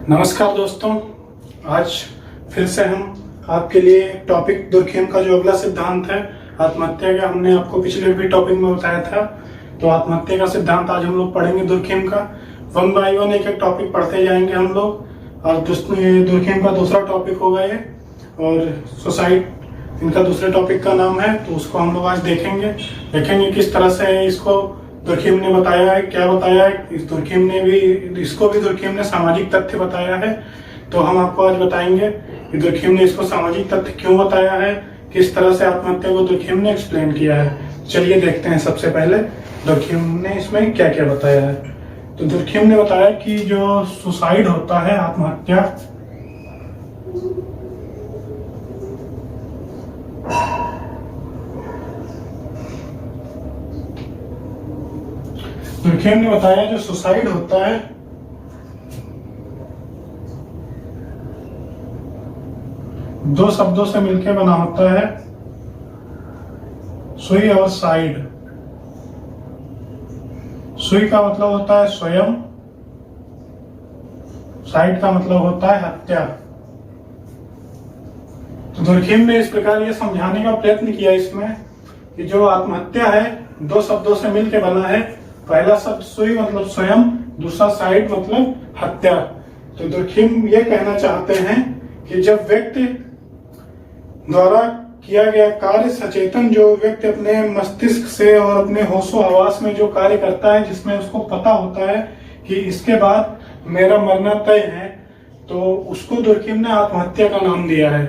नमस्कार दोस्तों, आज फिर से हम आपके लिए टॉपिक दुर्खेम का जो अगला सिद्धांत है आत्महत्या का, हमने आपको पिछले भी टॉपिक में बताया था। तो आत्महत्या का सिद्धांत आज हम लोग पढ़ेंगे दुर्खेम का। वन बाय वन एक एक टॉपिक पढ़ते जाएंगे हम लोग। और दुर्खेम का दूसरा टॉपिक होगा ये, और सुसाइड इनका दूसरे टॉपिक का नाम है। तो उसको हम लोग आज देखेंगे किस तरह से इसको दुर्खेम ने बताया है, क्या बताया है। इसको भी दुर्खेम ने सामाजिक तथ्य बताया है। तो हम आपको आज बताएंगे कि दुर्खेम ने इसको सामाजिक तथ्य क्यों बताया है, किस तरह से आत्महत्या को दुर्खेम ने एक्सप्लेन किया है। चलिए देखते हैं सबसे पहले दुर्खेम ने इसमें क्या क्या बताया है। तो दुर्खेम ने बताया कि जो सुसाइड होता है, आत्महत्या, दुर्खेम ने बताया जो सुसाइड होता है दो शब्दों से मिलकर बना होता है, सुई और साइड। सुई का मतलब होता है स्वयं, साइड का मतलब होता है हत्या। तो दुर्खेम ने इस प्रकार ये समझाने का प्रयत्न किया इसमें कि जो आत्महत्या है दो शब्दों से मिलकर बना है। पहला शब्द सुई मतलब स्वयं, दूसरा साइड मतलब हत्या। तो दुर्खेम ये कहना चाहते हैं कि जब व्यक्ति द्वारा किया गया कार्य सचेतन, जो व्यक्ति अपने मस्तिष्क से और अपने होशो हवास में जो कार्य करता है, जिसमें उसको पता होता है कि इसके बाद मेरा मरना तय है, तो उसको दुर्खेम ने आत्महत्या का नाम दिया है।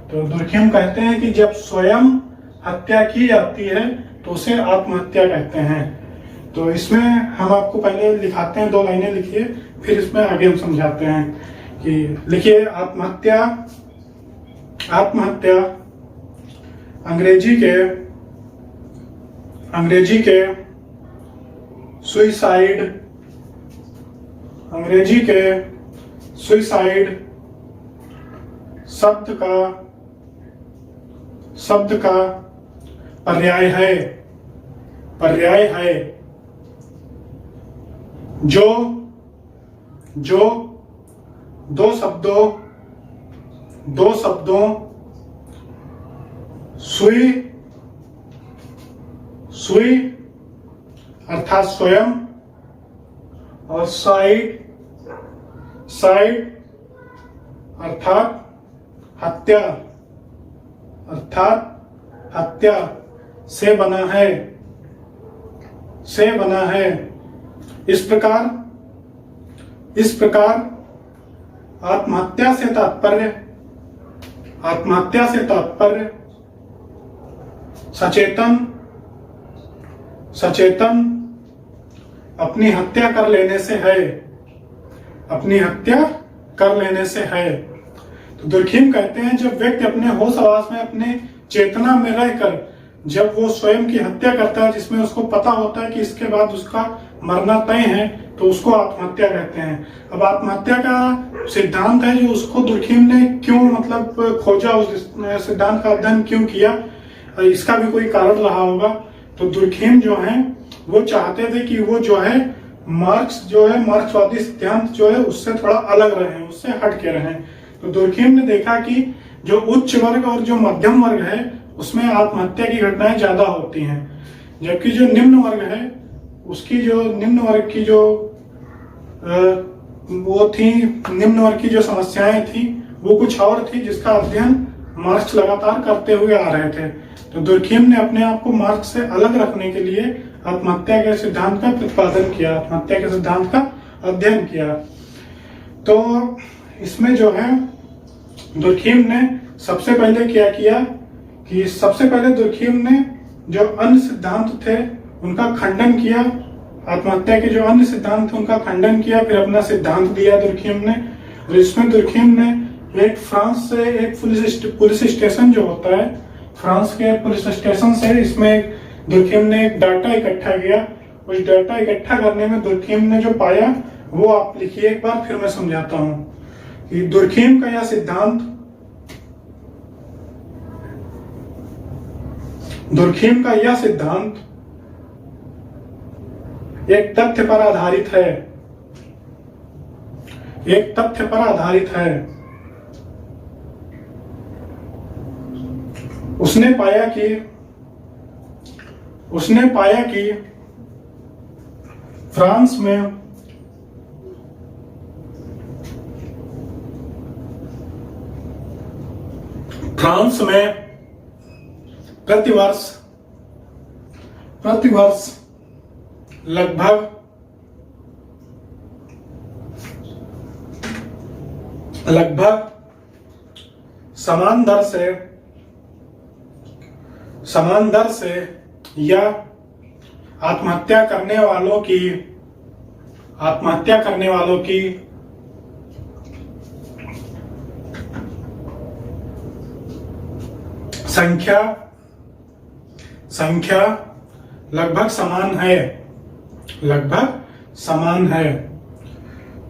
तो दुर्खेम कहते हैं कि जब स्वयं हत्या की जाती है तो उसे आत्महत्या कहते हैं। तो इसमें हम आपको पहले लिखाते हैं, 2 लाइनें लिखिए, फिर इसमें आगे हम समझाते हैं कि लिखिए। आत्महत्या अंग्रेजी के सुइसाइड शब्द का पर्याय है जो दो शब्दों सुई अर्थात स्वयं और साइड अर्थात हत्या से बना है। इस प्रकार आत्महत्या से तात्पर्य सचेतन अपनी हत्या कर लेने से है। तो दुर्खेम कहते हैं जब व्यक्ति अपने होश हवास में, अपने चेतना में रहकर जब वो स्वयं की हत्या करता है, जिसमें उसको पता होता है कि इसके बाद उसका मरना तय है, तो उसको आत्महत्या कहते हैं। अब आत्महत्या का सिद्धांत है जो उसको दुर्खेम ने क्यों मतलब खोजा, उस सिद्धांत का अध्ययन क्यों किया, इसका भी कोई कारण रहा होगा। तो दुर्खेम जो है वो चाहते थे कि वो जो है मार्क्सवादी सिद्धांत जो है उससे थोड़ा अलग रहे, उससे हट के रहे। तो दुर्खेम ने देखा कि जो उच्च वर्ग और जो मध्यम वर्ग है उसमें आत्महत्या की घटनाएं ज्यादा होती हैं, जबकि जो निम्न वर्ग है उसकी जो निम्न वर्ग की जो समस्याएं थी वो कुछ और थी, जिसका अध्ययन मार्क्स लगातार करते हुए आ रहे थे। तो दुर्खेम ने अपने आप को मार्क्स से अलग रखने के लिए आत्महत्या के सिद्धांत का प्रतिपादन किया, आत्महत्या के सिद्धांत का अध्ययन किया। तो इसमें जो है दुर्खेम ने सबसे पहले क्या किया कि सबसे पहले दुर्खेम ने जो अन्य सिद्धांत थे उनका खंडन किया, आत्महत्या के जो अन्य सिद्धांत थे उनका खंडन किया, फिर अपना सिद्धांत दिया दुर्खेम ने। और इसमें दुर्खेम ने एक फ्रांस से एक पुलिस स्टेशन जो होता है, फ्रांस के पुलिस स्टेशन से इसमें दुर्खेम ने एक डाटा इकट्ठा किया। उस डाटा इकट्ठा करने में दुर्खेम ने जो पाया वो आप लिखिए एक बार, फिर मैं समझाता हूं कि दुर्खेम का यह सिद्धांत दुर्खेम का यह सिद्धांत एक तथ्य पर आधारित है एक तथ्य पर आधारित है। उसने पाया कि फ्रांस में प्रतिवर्ष लगभग समान दर से या आत्महत्या करने वालों की संख्या लगभग समान है।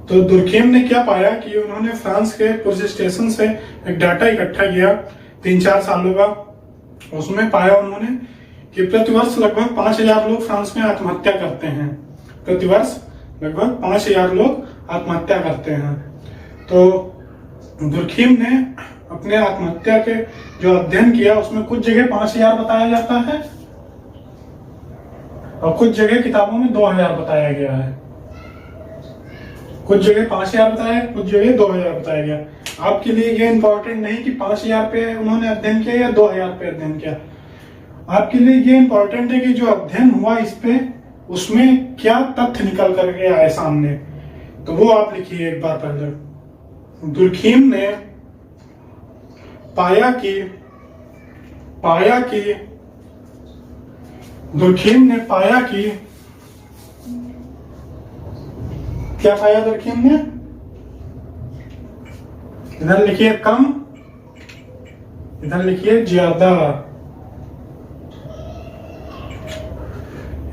तो दुर्खेम ने क्या पाया कि उन्होंने फ्रांस के कुछ स्टेशन से एक डाटा इकट्ठा किया 3-4 सालों का। उसमें पाया उन्होंने कि प्रतिवर्ष लगभग 5,000 लोग फ्रांस में आत्महत्या करते हैं। प्रतिवर्ष लगभग 5,000 लोग आत्महत्या करते हैं। तो दुर्खेम ने अपने आत्महत्या के जो अध्ययन किया उसमें कुछ जगह 5,000 बताया जाता है और कुछ जगह किताबों में 2,000 बताया गया है। कुछ जगह 5,000 बताया, कुछ जगह 2,000 बताया गया। आपके लिए ये इंपॉर्टेंट नहीं कि 5,000 पे उन्होंने अध्ययन किया या 2,000 पे अध्ययन किया। आपके लिए ये इंपॉर्टेंट है कि जो अध्ययन हुआ इस पे उसमें क्या तथ्य निकल करके आए सामने। तो वो आप लिखिए एक बार पहले। दुर्खेम ने पाया कि क्या पाया दुर्खेम ने? इधर लिखिए कम, इधर लिखिए ज्यादा,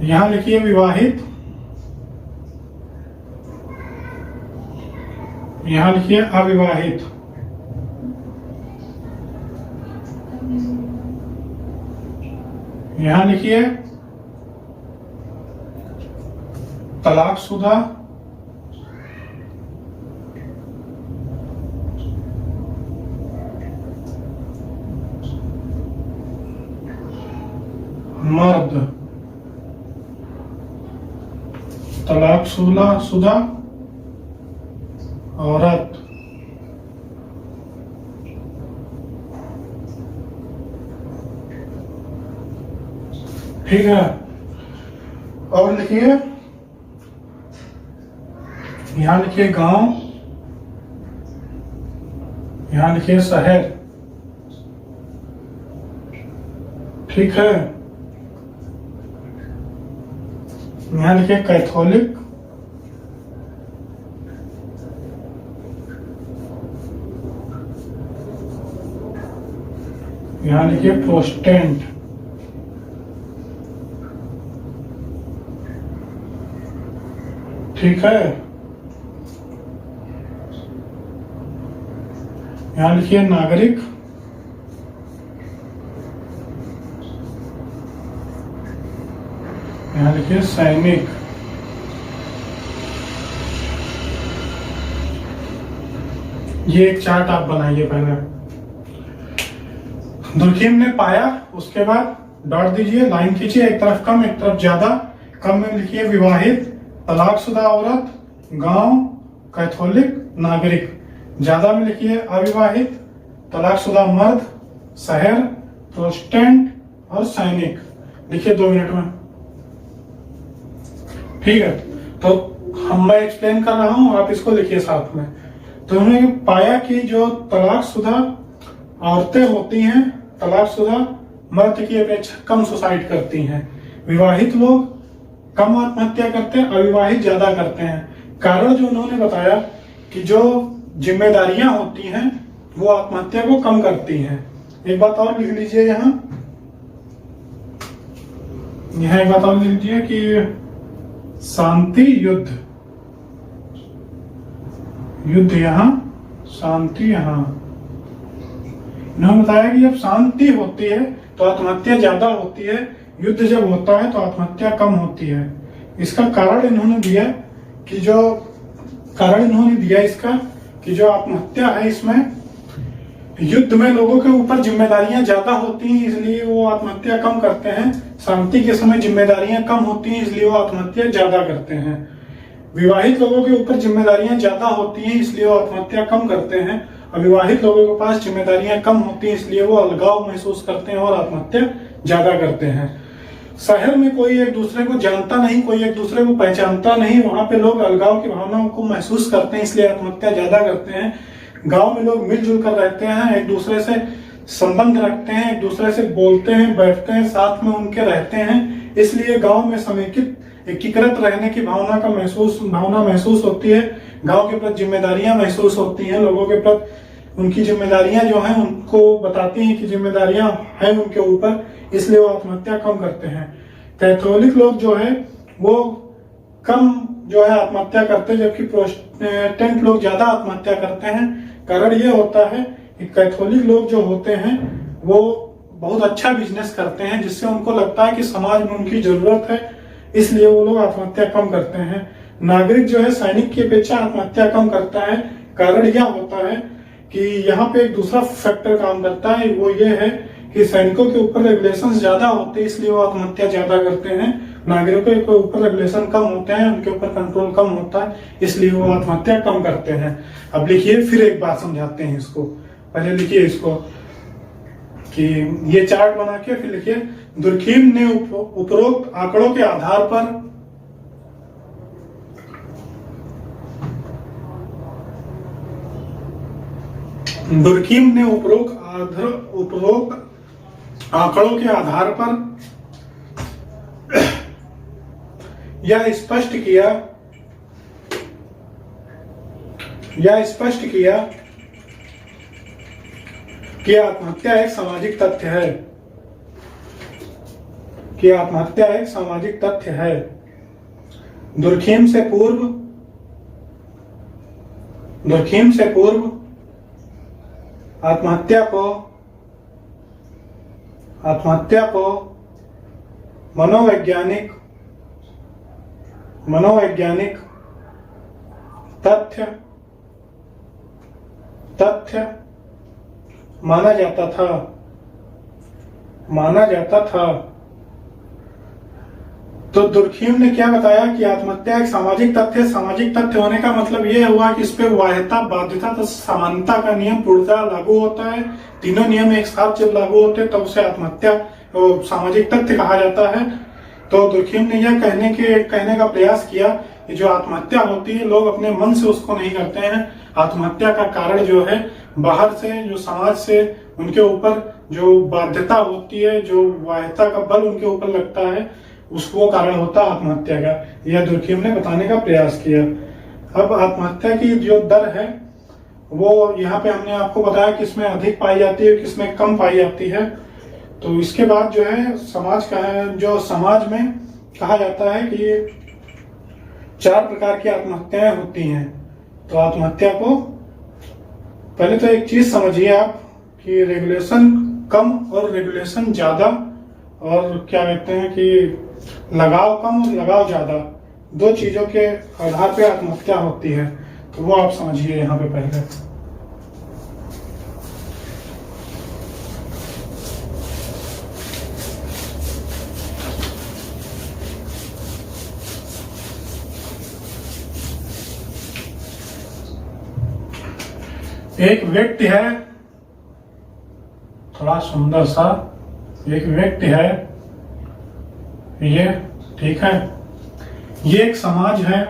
यहां लिखिए विवाहित, यहां लिखिए अविवाहित। यहां लिखिए तलाकशुदा, मर्द, तलाकशुदा औरत, ठीक है। और लिखिए यहां लिखिए गांव, यहां लिखिए शहर, ठीक है। यहां लिखिए कैथोलिक, यहां लिखिए प्रोटेस्टेंट, ठीक है। यहां लिखिए नागरिक, यहां लिखिए सैनिक, ये एक चार्ट आप बनाइए पहले। दुर्खेम ने पाया, उसके बाद डॉट दीजिए, लाइन खींचिए, एक तरफ कम एक तरफ ज्यादा। कम में लिखिए विवाहित, तलाकशुदा औरत, गांव, कैथोलिक, नागरिक। ज्यादा में लिखिए अविवाहित, तलाकशुदा मर्द, शहर, प्रोटेस्टेंट और सैनिक। लिखिए 2 मिनट में, ठीक है। तो मैं एक्सप्लेन कर रहा हूं, आप इसको लिखिए साथ में। तो उन्होंने पाया कि जो तलाकशुदा औरतें होती हैं, तलाकशुदा मर्द की अपेक्षा कम सुसाइड करती हैं। विवाहित लोग कम आत्महत्या करते हैं, अविवाहित ज्यादा करते हैं। कारण जो उन्होंने बताया कि जो जिम्मेदारियां होती हैं वो आत्महत्या को कम करती हैं। एक बात और लिख लीजिए यहाँ एक बात और लिख लीजिए कि शांति युद्ध, युद्ध यहाँ, शांति यहाँ। इन्होंने बताया कि जब शांति होती है तो आत्महत्या ज्यादा होती है, युद्ध जब होता है तो आत्महत्या कम होती है। इसका कारण इन्होंने दिया कि जो कारण इन्होंने दिया इसका कि जो आत्महत्या है इसमें युद्ध में लोगों के ऊपर जिम्मेदारियां ज्यादा होती हैं, इसलिए वो आत्महत्या कम करते हैं। शांति के समय जिम्मेदारियां कम होती हैं, इसलिए वो आत्महत्या ज्यादा करते हैं। विवाहित लोगों के ऊपर जिम्मेदारियां ज्यादा होती हैं, इसलिए वो आत्महत्या कम करते हैं। अविवाहित लोगों के पास जिम्मेदारियां कम होती हैं, इसलिए वो अलगाव महसूस करते हैं और आत्महत्या ज्यादा करते हैं। शहर में कोई एक दूसरे को जानता नहीं, कोई एक दूसरे को पहचानता नहीं, वहां पे लोग अलगाव की भावनाओं को महसूस करते हैं, इसलिए आत्महत्या ज्यादा करते हैं। गांव में लोग मिलजुल कर रहते हैं, एक दूसरे से संबंध रखते हैं, एक दूसरे से बोलते हैं, बैठते हैं, साथ में उनके रहते हैं, इसलिए गांव में समेकित एकीकृत रहने की भावना महसूस होती है। गांव के प्रति जिम्मेदारियां महसूस होती हैं, लोगों के प्रति उनकी जिम्मेदारियां जो हैं उनको बताती हैं कि जिम्मेदारियां हैं उनके ऊपर, इसलिए वो आत्महत्या कम करते हैं। कैथोलिक लोग जो है वो कम जो है आत्महत्या करते हैं, जबकि प्रोटेस्टेंट लोग ज्यादा आत्महत्या करते हैं। कारण ये होता है कि कैथोलिक लोग जो होते हैं वो बहुत अच्छा बिजनेस करते हैं, जिससे उनको लगता है कि समाज में उनकी जरूरत है, इसलिए वो लोग आत्महत्या कम करते हैं। नागरिक जो है सैनिक की अपेक्षा आत्महत्या कम करता है। कारण यह होता है कि यहाँ पे एक दूसरा फैक्टर काम करता है, वो ये है कि सैनिकों के ऊपर रेगुलेशंस ज्यादा होते हैं, इसलिए वो आत्महत्या ज्यादा करते हैं। नागरिकों के ऊपर रेगुलेशन कम होते हैं, उनके ऊपर कंट्रोल कम होता है, इसलिए वो आत्महत्या कम करते हैं। अब लिखिए, फिर एक बात समझाते हैं इसको। पहले लिखिए इसको कि ये चार्ट बना के फिर लिखिए, दुर्खीम ने उपरोक्त आंकड़ों के आधार पर उपरोक्त आंकड़ों के आधार पर यह स्पष्ट किया कि आत्महत्या एक सामाजिक तथ्य है। दुर्खीम से पूर्व आत्महत्या को मनोवैज्ञानिक तथ्य माना जाता था। तो दुर्खीम ने क्या बताया कि आत्महत्या एक सामाजिक तथ्य होने का मतलब यह हुआ कि इस पे वाह्यता, बाध्यता तथा समानता का नियम पूर्णतः लागू होता है। तीनों नियम एक साथ जब लागू होते हैं तब उसे आत्महत्या सामाजिक तथ्य कहा जाता है। तो दुर्खीम ने यह कहने का प्रयास किया कि जो आत्महत्या होती है लोग अपने मन से उसको नहीं करते हैं। आत्महत्या का कारण जो है बाहर से, जो समाज से उनके ऊपर जो बाध्यता होती है, जो वाह्यता का बल उनके ऊपर लगता है, उसको कारण होता है आत्महत्या का। यह दुर्खीम ने बताने का प्रयास किया। अब आत्महत्या की जो दर है वो यहाँ पे हमने आपको बताया किसमें अधिक पाई जाती है, किसमें कम पाई जाती है। तो इसके बाद जो है समाज में कहा जाता है कि 4 प्रकार की आत्महत्याएं होती हैं। तो आत्महत्या को पहले तो एक चीज समझिए आप कि रेगुलेशन कम और रेगुलेशन ज्यादा, और क्या कहते हैं कि लगाव कम और लगाव ज्यादा, 2 चीजों के आधार पे आत्महत्या होती है। तो वो आप समझिए यहाँ पे पहले। एक व्यक्ति है, थोड़ा सुंदर सा एक व्यक्ति है, ये ठीक है, ये एक समाज है,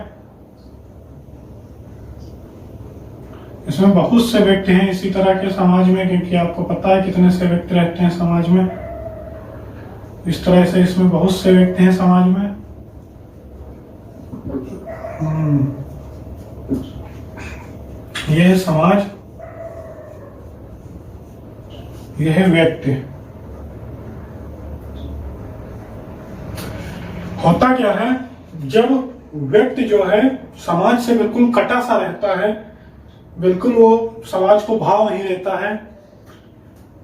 इसमें बहुत से व्यक्ति हैं इसी तरह के समाज में, क्योंकि आपको पता है कितने से व्यक्ति रहते हैं समाज में। इस तरह से इसमें बहुत से व्यक्ति हैं समाज में। यह है समाज, यह है व्यक्ति। होता क्या है, जब व्यक्ति जो है समाज से बिल्कुल कटा सा रहता है, बिल्कुल वो समाज को भाव नहीं देता है,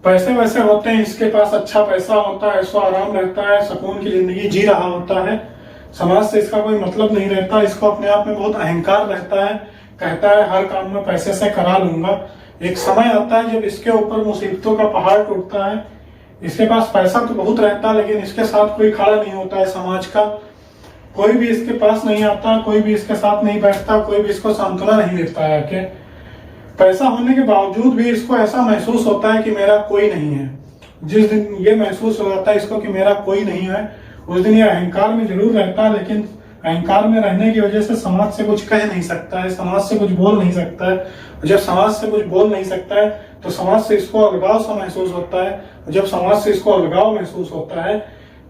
पैसे वैसे होते हैं, इसके पास अच्छा पैसा होता है, ऐशो आराम रहता है, सुकून की जिंदगी जी रहा होता है, समाज से इसका कोई मतलब नहीं रहता, इसको अपने आप में बहुत अहंकार रहता है, कहता है हर काम में पैसे से करा लूंगा। एक समय आता है जब इसके ऊपर मुसीबतों का पहाड़ टूटता है। इसके पास पैसा तो बहुत रहता है, लेकिन इसके साथ कोई खड़ा नहीं होता है। समाज का कोई भी इसके पास नहीं आता, कोई भी इसके साथ नहीं बैठता, कोई भी इसको सांत्वना नहीं देता है कि पैसा होने के बावजूद भी इसको ऐसा महसूस होता है कि मेरा कोई नहीं है। जिस दिन ये महसूस हो जाता है इसको कि मेरा कोई नहीं है, उस दिन ये अहंकार में जरूर रहता है, लेकिन अहंकार में रहने की वजह से समाज से कुछ कह नहीं सकता है, समाज से कुछ बोल नहीं सकता है। जब समाज से कुछ बोल नहीं सकता है तो समाज से इसको अलगाव सा महसूस होता है। जब समाज से इसको अलगाव महसूस होता है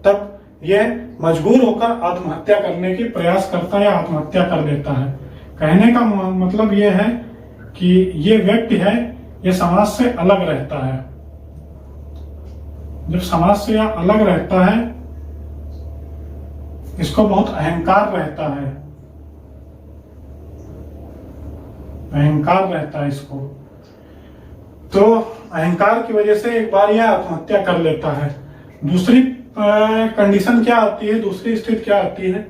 तब यह मजबूर होकर आत्महत्या करने की प्रयास करता है या आत्महत्या कर देता है। कहने का मतलब यह है कि ये व्यक्ति है, ये समाज से अलग रहता है। जब समाज से यह अलग रहता है इसको बहुत अहंकार रहता है, अहंकार रहता है इसको। तो अहंकार की वजह से एक बार यह आत्महत्या कर लेता है। दूसरी कंडीशन क्या आती है, दूसरी स्थिति क्या आती है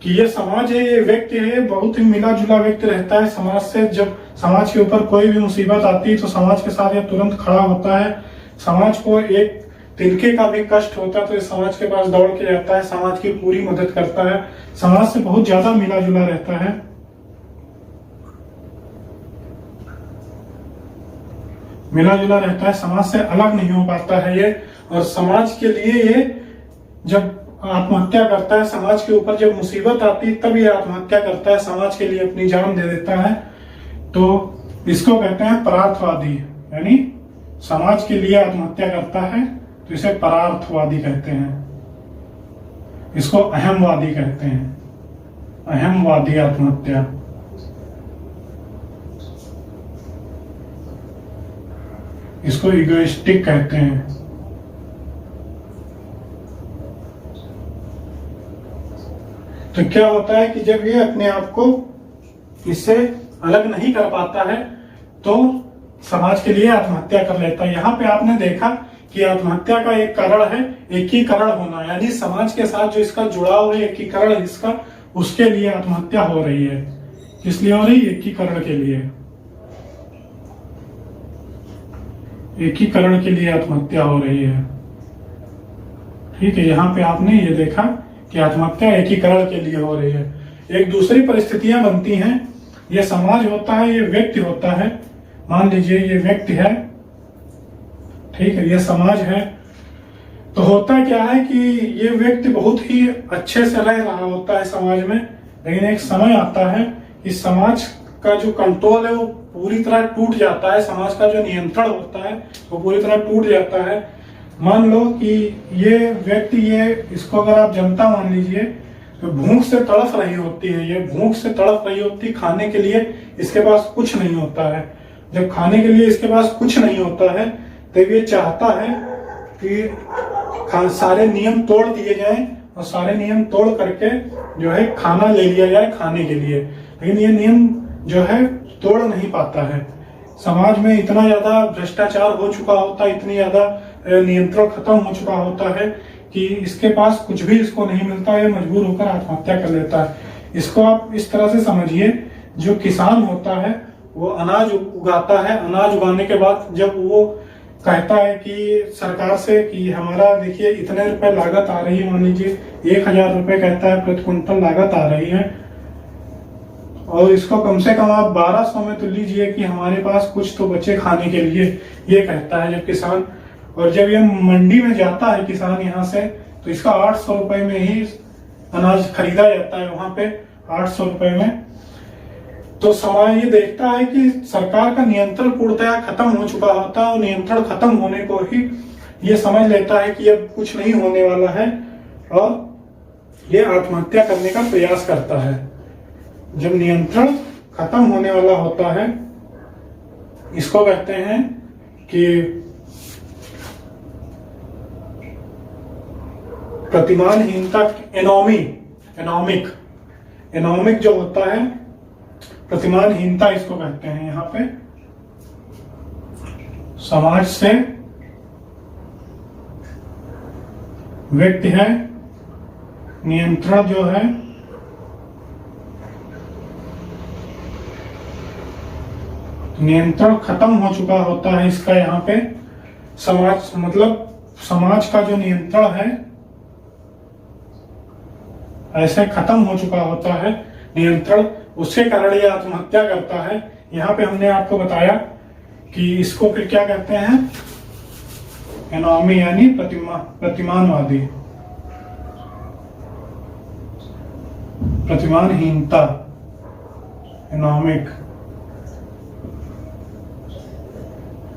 कि ये समाज है, ये व्यक्ति है, बहुत ही मिला जुला व्यक्ति रहता है समाज से। जब समाज के ऊपर कोई भी मुसीबत आती है तो समाज के साथ ये तुरंत खड़ा होता है। समाज को एक तिनके का भी कष्ट होता है तो ये समाज के पास दौड़ के जाता है, समाज की पूरी मदद करता है, समाज से बहुत ज्यादा मिला जुला रहता है। मिला जुला रहता है, समाज से अलग नहीं हो पाता है ये। और समाज के लिए ये जब आत्महत्या करता है, समाज के ऊपर जब मुसीबत आती है तब ये आत्महत्या करता है, समाज के लिए अपनी जान दे देता है। तो इसको कहते हैं परार्थवादी, यानी समाज के लिए आत्महत्या करता है तो इसे परार्थवादी कहते हैं। इसको अहमवादी कहते हैं, अहमवादी आत्महत्या। इसको इगोइस्टिक कहते हैं। तो क्या होता है कि जब ये अपने आप को इससे अलग नहीं कर पाता है तो समाज के लिए आत्महत्या कर लेता है। यहाँ पे आपने देखा कि आत्महत्या का एक कारण है एकीकरण होना, यानी समाज के साथ जो इसका जुड़ाव है, एकीकरण इसका, उसके लिए आत्महत्या हो रही है। किस लिए हो रही है? एकीकरण के लिए, एकीकरण के लिए आत्महत्या हो रही है। ठीक है, यहाँ पे आपने ये देखा कि आत्महत्या एकीकरण के लिए हो रही है। एक दूसरी परिस्थितियां बनती हैं, ये समाज होता है, ये व्यक्ति होता है। मान लीजिए ये व्यक्ति है, ठीक है, ये समाज है। तो होता क्या है कि ये व्यक्ति बहुत ही अच्छे से रह रहा होता है समाज में, लेकिन एक समय आता है कि समाज का जो कंट्रोल है वो पूरी तरह टूट जाता है, समाज का जो नियंत्रण होता है वो पूरी तरह टूट जाता है। मान लो कि ये व्यक्ति, ये इसको अगर आप जनता मान लीजिए, तो भूख से तड़प रही होती है, ये भूख से तड़प रही होती, खाने के लिए इसके पास कुछ नहीं होता है। जब खाने के लिए इसके पास कुछ नहीं होता है तब ये चाहता है कि सारे नियम तोड़ दिए जाएं और सारे नियम तोड़ करके जो है खाना ले लिया जाए खाने के लिए, लेकिन ये नियम जो है तोड़ नहीं पाता है। समाज में इतना ज्यादा भ्रष्टाचार हो चुका होता है, इतनी ज्यादा नियंत्रण खत्म हो चुका होता है कि इसके पास कुछ भी इसको नहीं मिलता, ये मजबूर होकर आत्महत्या कर लेता है। इसको आप इस तरह से समझिए, जो किसान होता है वो अनाज उगाता है, अनाज उगाने के बाद जब वो कहता है कि सरकार से कि हमारा देखिए इतने रुपए लागत आ रही है, मान लीजिए 1000 रुपए कहता है प्रति क्विंटल लागत आ रही है, और इसको कम से कम आप 1200 में तो लीजिए कि हमारे पास कुछ तो बचे खाने के लिए, ये कहता है जब किसान। और जब ये मंडी में जाता है किसान यहाँ से, तो इसका 800 रुपए में ही अनाज खरीदा जाता है, वहां पे 800 रुपए में। तो समाज ये देखता है कि सरकार का नियंत्रण पूर्णतः खत्म हो चुका होता है, और नियंत्रण खत्म होने को ही ये समझ लेता है कि अब कुछ नहीं होने वाला है, और ये आत्महत्या करने का प्रयास करता है। जब नियंत्रण खत्म होने वाला होता है, इसको कहते हैं कि प्रतिमानहीनता, एनोमिक जो होता है, प्रतिमानहीनता इसको कहते हैं। यहाँ पे समाज से व्यक्ति है, नियंत्रण जो है नियंत्रण खत्म हो चुका होता है इसका यहाँ पे, समाज मतलब समाज का जो नियंत्रण है ऐसे खत्म हो चुका होता है नियंत्रण, उसके कारण ये आत्महत्या करता है। यहाँ पे हमने आपको बताया कि इसको फिर क्या कहते हैं, एनॉमी यानी प्रतिमानवादी, प्रतिमानहीनता, एनॉमिक,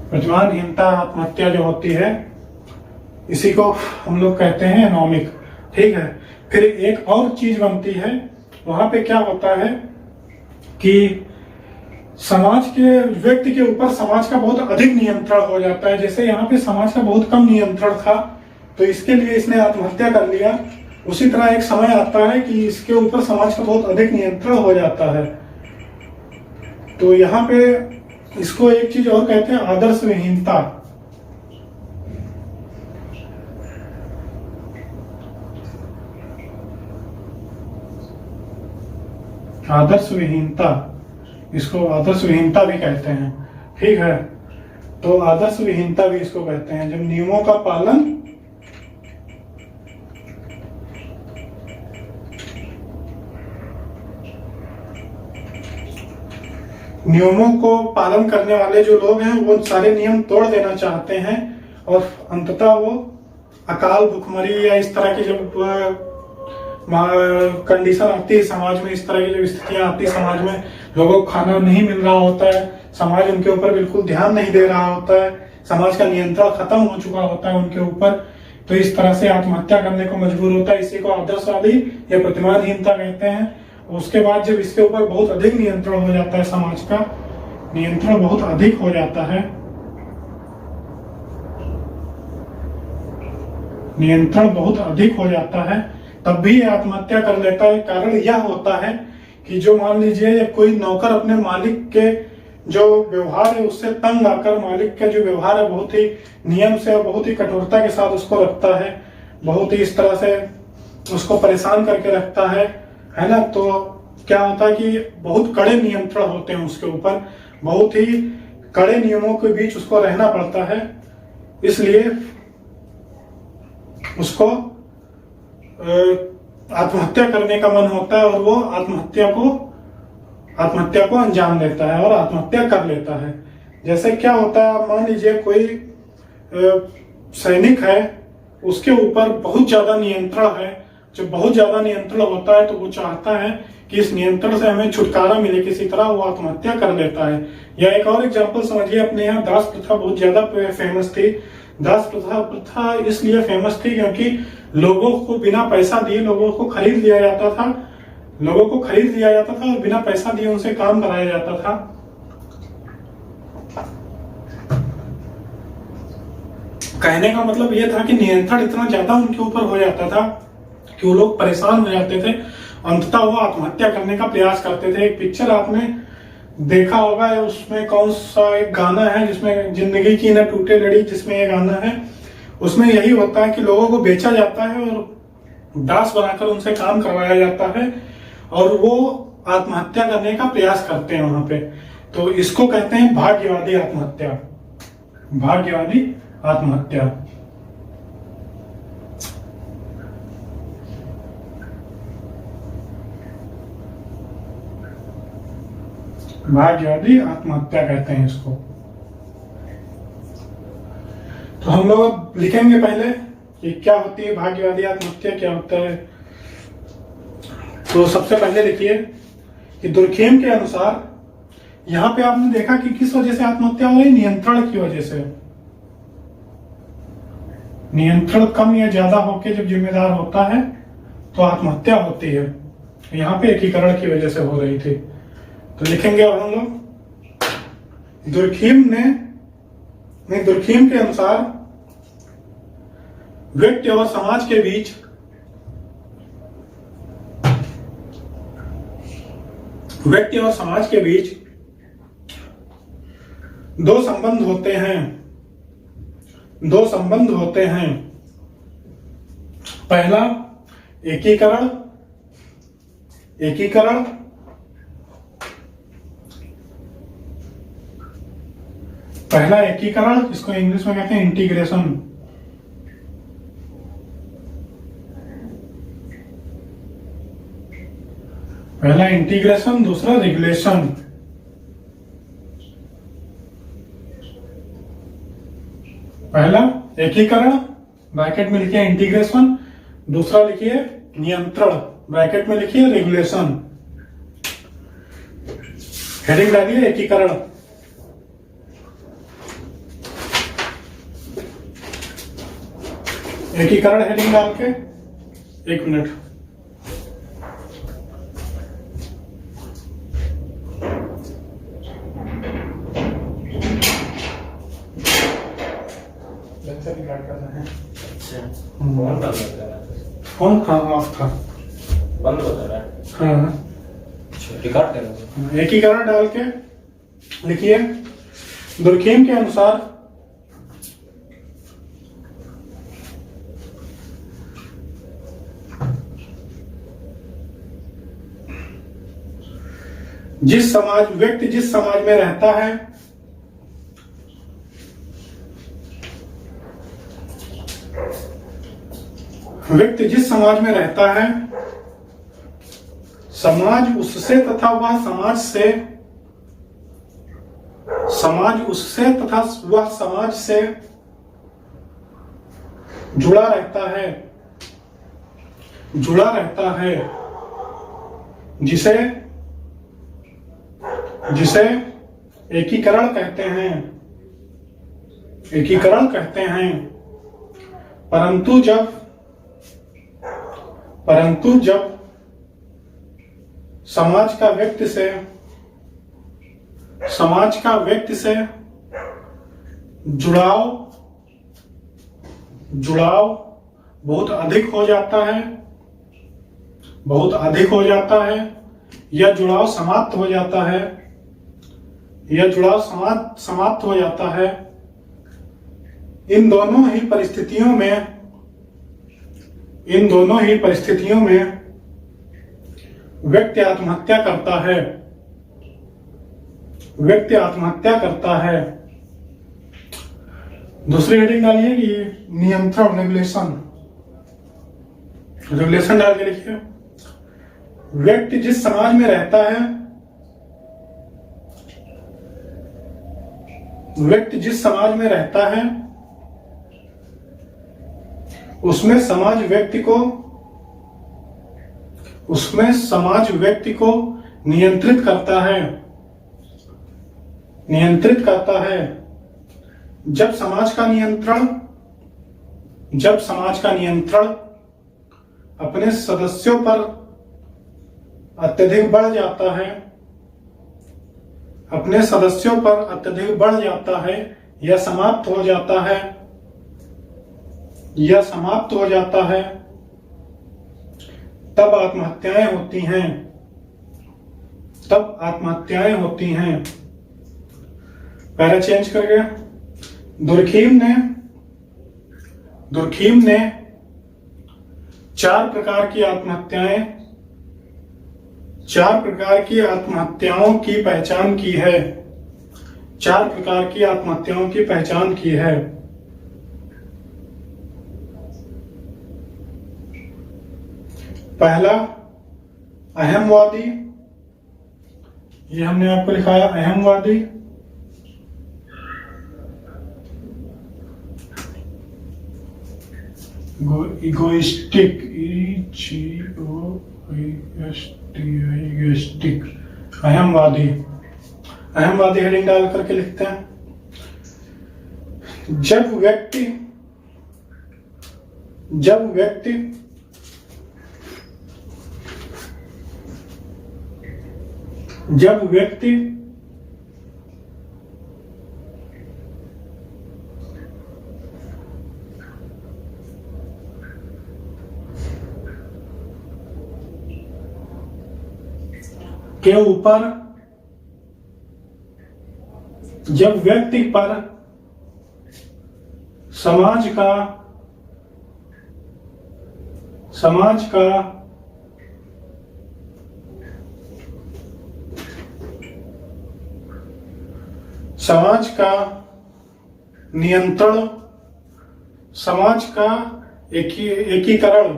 प्रतिमानहीनता आत्महत्या जो होती है इसी को हम लोग कहते हैं एनॉमिक। ठीक है, फिर एक और चीज बनती है, वहां पे क्या होता है कि समाज के व्यक्ति के ऊपर समाज का बहुत अधिक नियंत्रण हो जाता है। जैसे यहाँ पे समाज का बहुत कम नियंत्रण था तो इसके लिए इसने आत्महत्या कर लिया, उसी तरह एक समय आता है कि इसके ऊपर समाज का बहुत अधिक नियंत्रण हो जाता है। तो यहाँ पे इसको एक चीज और कहते हैं आदर्श विहीनता। आदर्श विहीनता, इसको आदर्श विहीनता भी कहते हैं। ठीक है, तो आदर्श विहीनता भी इसको कहते हैं, जब नियमों का पालन नियमों को पालन करने वाले जो लोग हैं वो सारे नियम तोड़ देना चाहते हैं और अंततः वो अकाल, भुखमरी या इस तरह की जब कंडीशन आती है समाज में, इस तरह की जब स्थितियां आती है समाज में, लोगों को खाना नहीं मिल रहा होता है, समाज उनके ऊपर बिल्कुल ध्यान नहीं दे रहा होता है, समाज का नियंत्रण खत्म हो चुका होता है उनके ऊपर, तो इस तरह से आत्महत्या करने को मजबूर होता है। इसी को आदर्शवादी या प्रतिमानहीनता कहते हैं। उसके बाद जब इसके ऊपर बहुत अधिक नियंत्रण हो जाता है, समाज का नियंत्रण बहुत अधिक हो जाता है, नियंत्रण बहुत अधिक हो जाता है, तब भी आत्महत्या कर लेता है। कारण यह होता है कि जो मान लीजिए कोई नौकर अपने मालिक के जो व्यवहार है उससे तंग आकर, मालिक का जो व्यवहार है बहुत ही नियम से और बहुत ही कठोरता के साथ उसको रखता है, बहुत ही इस तरह से उसको परेशान करके रखता है ना, तो क्या होता है कि बहुत कड़े नियंत्रण होते हैं उसके ऊपर, बहुत ही कड़े नियमों के बीच उसको रहना पड़ता है, इसलिए उसको आत्महत्या करने का मन होता है और वो आत्महत्या को अंजाम देता है और आत्महत्या कर लेता है। जैसे क्या होता है, मान लीजिए कोई सैनिक है, उसके ऊपर बहुत ज्यादा नियंत्रण है, जब बहुत ज्यादा नियंत्रण होता है तो वो चाहता है कि इस नियंत्रण से हमें छुटकारा मिले किसी तरह, वो आत्महत्या कर लेता है। या एक और एग्जांपल समझिए, अपने यहाँ दास प्रथा बहुत ज्यादा फेमस थी। दास प्रथा इसलिए फेमस थी क्योंकि लोगों को बिना पैसा दिए लोगों को खरीद लिया जाता था, और बिना पैसा दिए उनसे काम कराया जाता था। कहने का मतलब यह था कि नियंत्रण इतना ज्यादा उनके ऊपर हो जाता था कि वो लोग परेशान हो जाते थे, अंततः वो आत्महत्या करने का प्रयास करते थे। एक पिक्चर आपने देखा होगा, उसमें कौन सा एक गाना है जिसमें जिंदगी की न टूटे लड़ी, जिसमें ये गाना है, उसमें यही होता है कि लोगों को बेचा जाता है और दास बनाकर उनसे काम करवाया जाता है और वो आत्महत्या करने का प्रयास करते हैं वहां पे। तो इसको कहते हैं भाग्यवादी आत्महत्या, भाग्यवादी आत्महत्या। भाग्यवादी आत्महत्या कहते हैं इसको। तो हम लोग लिखेंगे पहले कि क्या होती है भाग्यवादी आत्महत्या, क्या होता है। तो सबसे पहले लिखिए कि दुर्खेम के अनुसार, यहां पे आपने देखा कि किस वजह से आत्महत्या हो रही, नियंत्रण की वजह से। नियंत्रण कम या ज्यादा होकर जब जिम्मेदार होता है तो आत्महत्या होती है। यहाँ पे एकीकरण की वजह से हो रही थी। तो लिखेंगे अब हम लोग, दुर्खेम के अनुसार व्यक्ति और समाज के बीच दो संबंध होते हैं। पहला एकीकरण, पहला एकीकरण, इसको इंग्लिश में कहते हैं इंटीग्रेशन। पहला इंटीग्रेशन, दूसरा रेगुलेशन। पहला एकीकरण, ब्रैकेट में लिखिए इंटीग्रेशन, दूसरा लिखिए नियंत्रण, ब्रैकेट में लिखिए रेगुलेशन। हेडिंग डालिए एकीकरण। एकीकरण हेडिंग डाल के 1 मिनट। फोन ऑफ था, बंद बता रहा है। हाँ, रिकॉर्ड कर रहा है। एकीकरण डाल के लिखिए दुर्खेम के अनुसार व्यक्ति जिस समाज में रहता है, व्यक्ति जिस समाज में रहता है, समाज उससे तथा वह समाज से जुड़ा रहता है, जिसे एकीकरण कहते हैं। परंतु जब समाज का व्यक्ति से जुड़ाव बहुत अधिक हो जाता है, यह जुड़ाव समाप्त हो जाता है, इन दोनों ही परिस्थितियों में व्यक्ति आत्महत्या करता है। दूसरी हेडिंग डालिए कि नियंत्रण, रेगुलेशन डाल के लिखिए व्यक्ति जिस समाज में रहता है, उसमें समाज व्यक्ति को नियंत्रित करता है। जब समाज का नियंत्रण अपने सदस्यों पर अत्यधिक बढ़ जाता है, यह समाप्त हो जाता है, तब आत्महत्याएं होती हैं। पैरा चेंज कर गया। दुर्खीम ने 4 प्रकार की आत्महत्याओं की पहचान की है। पहला अहमवादी, ये हमने आपको लिखाया अहमवादी। इगोइस्टिक, इगोइस्टिक, अहमवादी हेडिंग डाल करके लिखते हैं। जब व्यक्ति के ऊपर, जब व्यक्ति पर समाज का नियंत्रण, समाज का एकीकरण,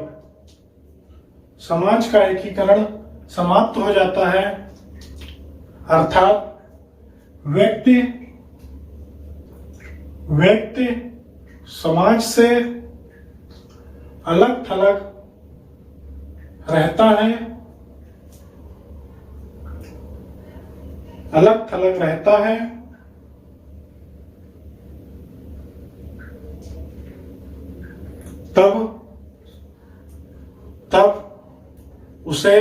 समाज का एकीकरण समाप्त हो जाता है। अर्थात व्यक्ति समाज से अलग थलग रहता है, अलग थलग रहता है। तब उसे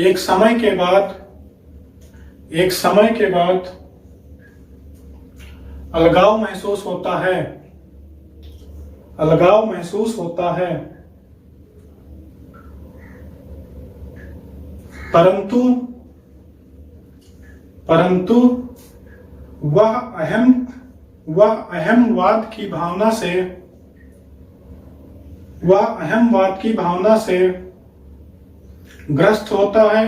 एक समय के बाद अलगाव महसूस होता है, अलगाव महसूस होता है। परंतु वह अहमवाद की भावना से ग्रस्त होता है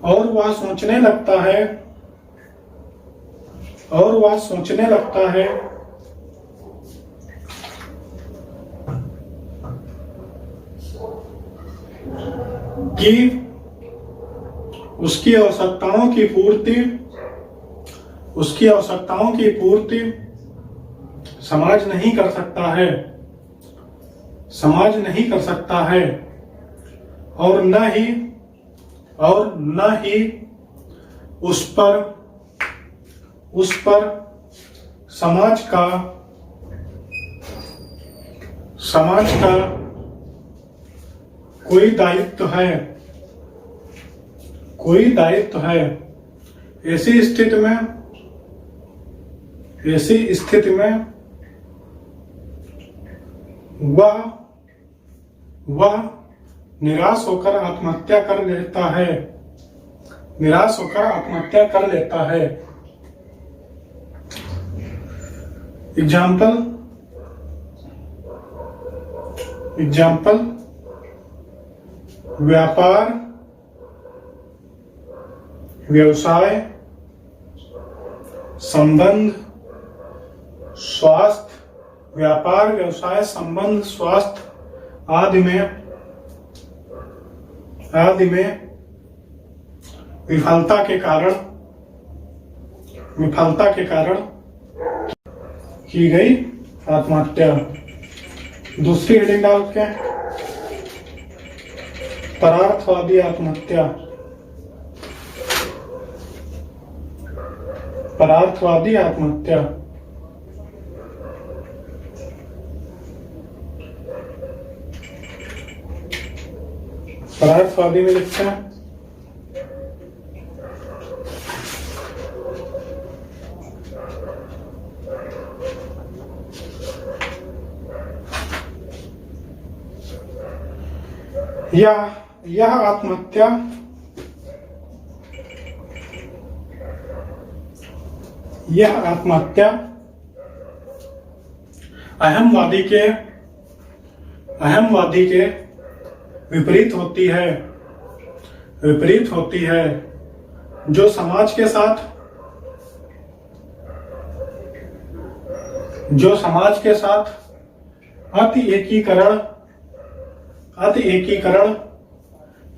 और वह सोचने लगता है कि उसकी आवश्यकताओं की पूर्ति समाज नहीं कर सकता है और न ही उस पर समाज का कोई दायित्व है। ऐसी स्थिति में वह निराश होकर आत्महत्या कर लेता है। एग्जाम्पल, व्यापार, व्यवसाय, संबंध, स्वास्थ्य, स्वास्थ्य आदि में विफलता के कारण की गई आत्महत्या। दूसरी हेडिंग डालते हैं, परार्थवादी आत्महत्या। परार्थवादी आत्महत्या परार्थवादी में लिखते हैं यह आत्महत्या अहमवादी के विपरीत होती है, जो समाज के साथ अति एकीकरण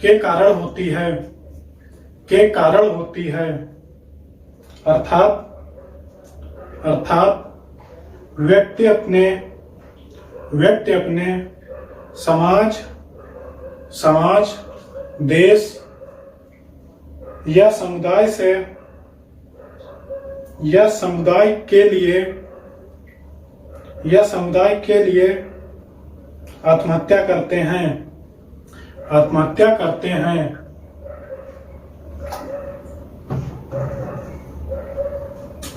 के कारण होती है। अर्थात व्यक्ति अपने समाज, देश या समुदाय के लिए आत्महत्या करते हैं।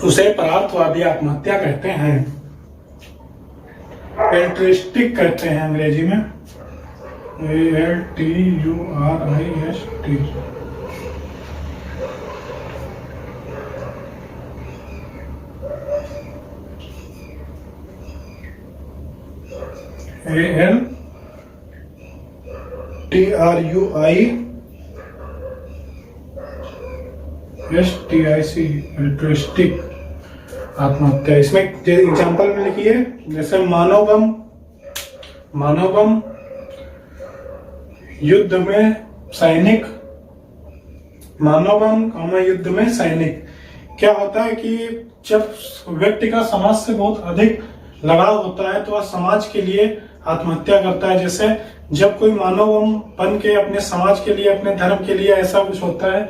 उसे परार्थवादी आत्महत्या कहते हैं, एल्ट्रिस्टिक कहते हैं अंग्रेजी में, ALTURIST। ALTRUISTIC, अल्ट्रुइस्टिक आत्महत्या। इसमें एग्जाम्पल में लिखिए, जैसे मानवगम युद्ध में सैनिक, मानवगम युद्ध में सैनिक। क्या होता है कि जब व्यक्ति का समाज से बहुत अधिक लगाव होता है तो वह समाज के लिए आत्महत्या करता है। जैसे जब कोई मानवगम बन के अपने समाज के लिए, अपने धर्म के लिए ऐसा कुछ होता है,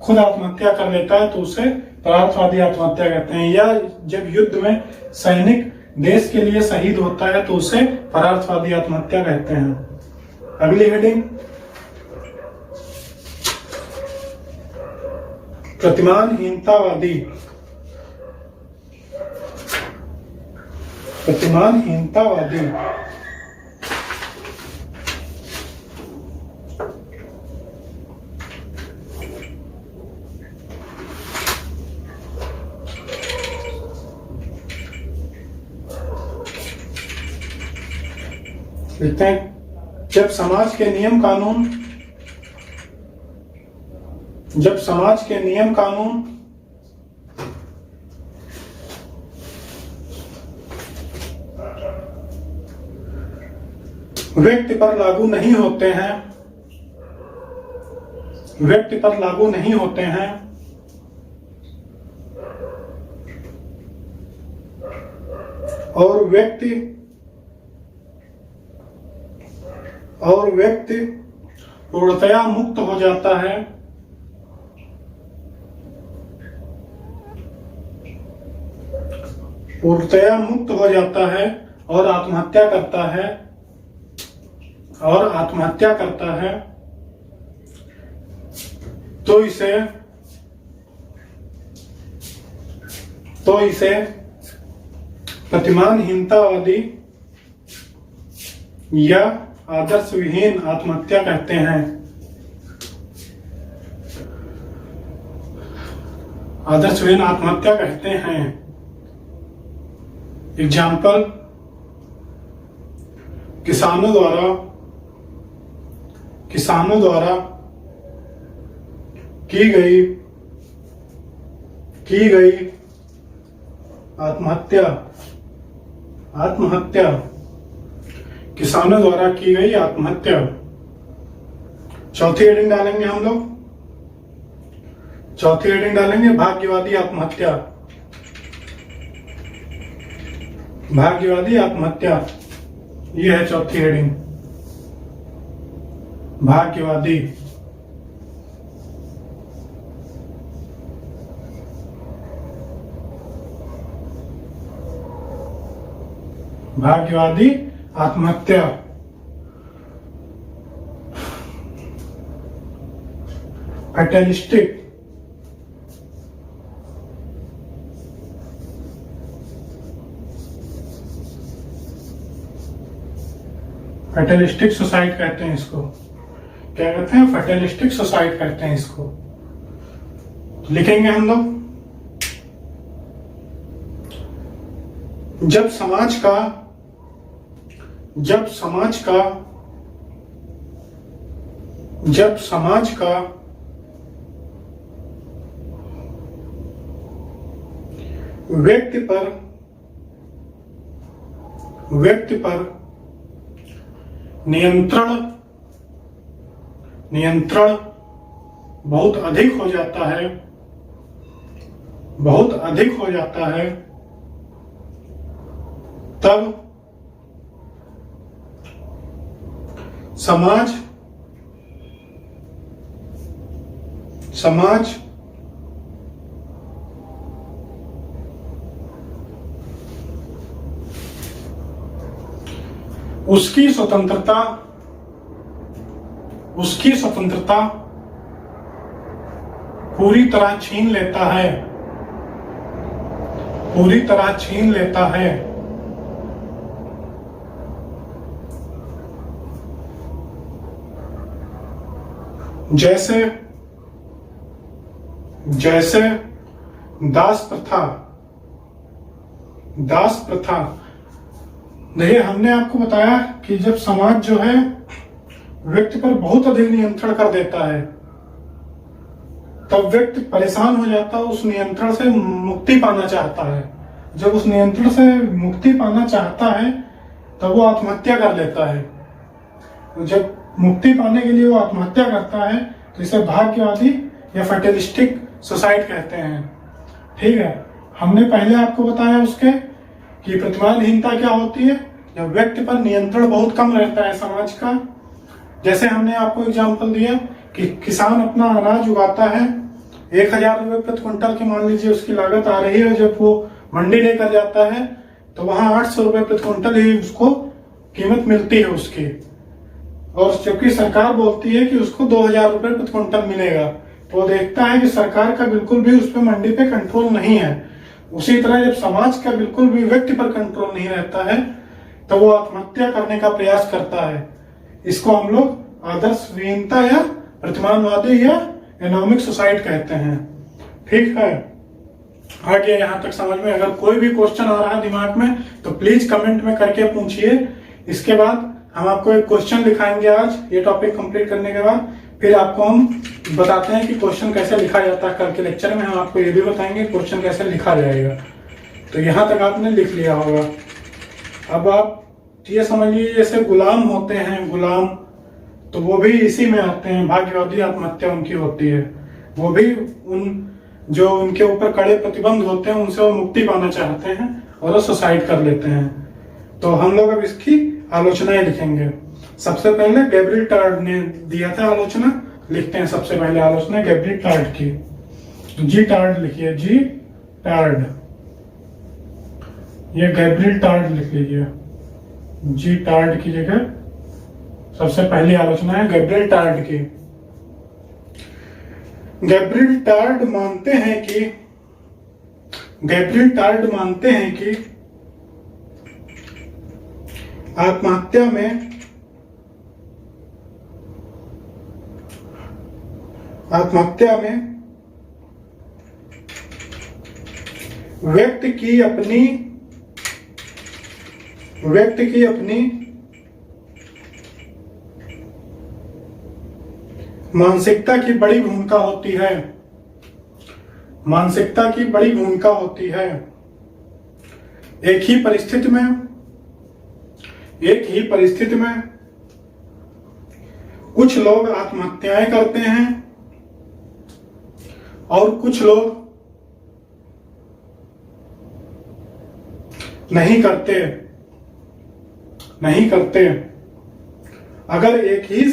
खुद आत्महत्या कर लेता है, तो उसे परार्थवादी आत्महत्या कहते हैं। या जब युद्ध में सैनिक देश के लिए शहीद होता है तो उसे परार्थवादी आत्महत्या कहते हैं। अगली हेडिंग, प्रतिमानहीनतावादी। प्रतिमानहीनतावादी लिखते हैं, जब समाज के नियम कानून व्यक्ति पर लागू नहीं होते हैं, और व्यक्ति पूर्णतया मुक्त हो जाता है, और आत्महत्या करता है, तो इसे प्रतिमानहीनतावादी या आदर्शविहीन आत्महत्या कहते हैं। आदर्शविहीन आत्महत्या कहते हैं। एग्जाम्पल, किसानों द्वारा की गई आत्महत्या। किसानों द्वारा की गई आत्महत्या। चौथी हेडिंग डालेंगे हम लोग, भाग्यवादी आत्महत्या। ये है चौथी हेडिंग, भाग्यवादी। आत्महत्या। फैटलिस्टिक। सुसाइड कहते हैं इसको। क्या कहते हैं? फैटलिस्टिक सुसाइड कहते हैं इसको। लिखेंगे हम लोग, जब समाज का व्यक्ति पर नियंत्रण बहुत अधिक हो जाता है, तब समाज उसकी स्वतंत्रता पूरी तरह छीन लेता है। जैसे दास प्रथा देखिए, हमने आपको बताया कि जब समाज जो है व्यक्ति पर बहुत अधिक नियंत्रण कर देता है, तब व्यक्ति परेशान हो जाता है, उस नियंत्रण से मुक्ति पाना चाहता है। जब उस नियंत्रण से मुक्ति पाना चाहता है तब वो आत्महत्या कर लेता है। तो जब मुक्ति पाने के लिए वो आत्महत्या करता है तो इसे भाग्यवादी या फैटलिस्टिक सुसाइड कहते हैं। ठीक है, हमने पहले आपको बताया उसके कि प्रतिमाहीनता क्या होती है, जब व्यक्ति पर नियंत्रण बहुत कम रहता है समाज का। जैसे हमने आपको एग्जांपल दिया कि किसान अपना अनाज उगाता है, 1000 रुपये प्रति क्विंटल की मान लीजिए उसकी लागत आ रही है, जब वो मंडी लेकर जाता है तो वहां 800 रुपये प्रति क्विंटल ही उसको कीमत मिलती है उसकी, और जबकि सरकार बोलती है कि उसको 2000 रुपये प्रति क्विंटल मिलेगा। तो वो देखता है कि सरकार का बिल्कुल भी उस पर मंडी पे कंट्रोल नहीं है। उसी तरह जब समाज का बिल्कुल भी व्यक्ति पर कंट्रोल नहीं रहता है तो वो आत्महत्या करने का प्रयास करता है। इसको हम लोग आदर्श विहीनता या प्रतिमानवादी या एनोमिक सुसाइड कहते हैं। ठीक है, आगे यहाँ तक समझ में? अगर कोई भी क्वेश्चन आ रहा है दिमाग में तो प्लीज कमेंट में करके पूछिए। इसके बाद हम आपको एक क्वेश्चन लिखाएंगे आज, ये टॉपिक कंप्लीट करने के बाद फिर आपको हम बताते हैं कि क्वेश्चन कैसे लिखा जाता है। कल के लेक्चर में हम आपको ये भी बताएंगे क्वेश्चन कैसे लिखा जाएगा। तो यहाँ तक आपने लिख लिया होगा। अब आप ये समझिए, जैसे गुलाम होते हैं, गुलाम तो वो भी इसी में आते हैं, भाग्यवादी आत्महत्या उनकी होती है। वो भी उन जो उनके ऊपर कड़े प्रतिबंध होते हैं उनसे वो मुक्ति पाना चाहते हैं और वो सुसाइड कर लेते हैं। तो हम लोग अब इसकी आलोचनाएं लिखेंगे। सबसे पहले गैब्रिएल टार्ड ने दिया था आलोचना, लिखते हैं सबसे पहले आलोचना गैब्रिएल टार्ड की। जी टार्ड लिखिए, जी टार्ड, ये गैब्रिएल टार्ड लिख लीजिए। जी टार्ड की जगह सबसे पहली आलोचना है गैब्रिएल टार्ड की। गैब्रिएल टार्ड मानते हैं कि आत्महत्या में व्यक्ति की अपनी मानसिकता की बड़ी भूमिका होती है। मानसिकता की बड़ी भूमिका होती है। एक ही परिस्थिति में कुछ लोग आत्महत्याएं करते हैं और कुछ लोग नहीं करते। अगर एक ही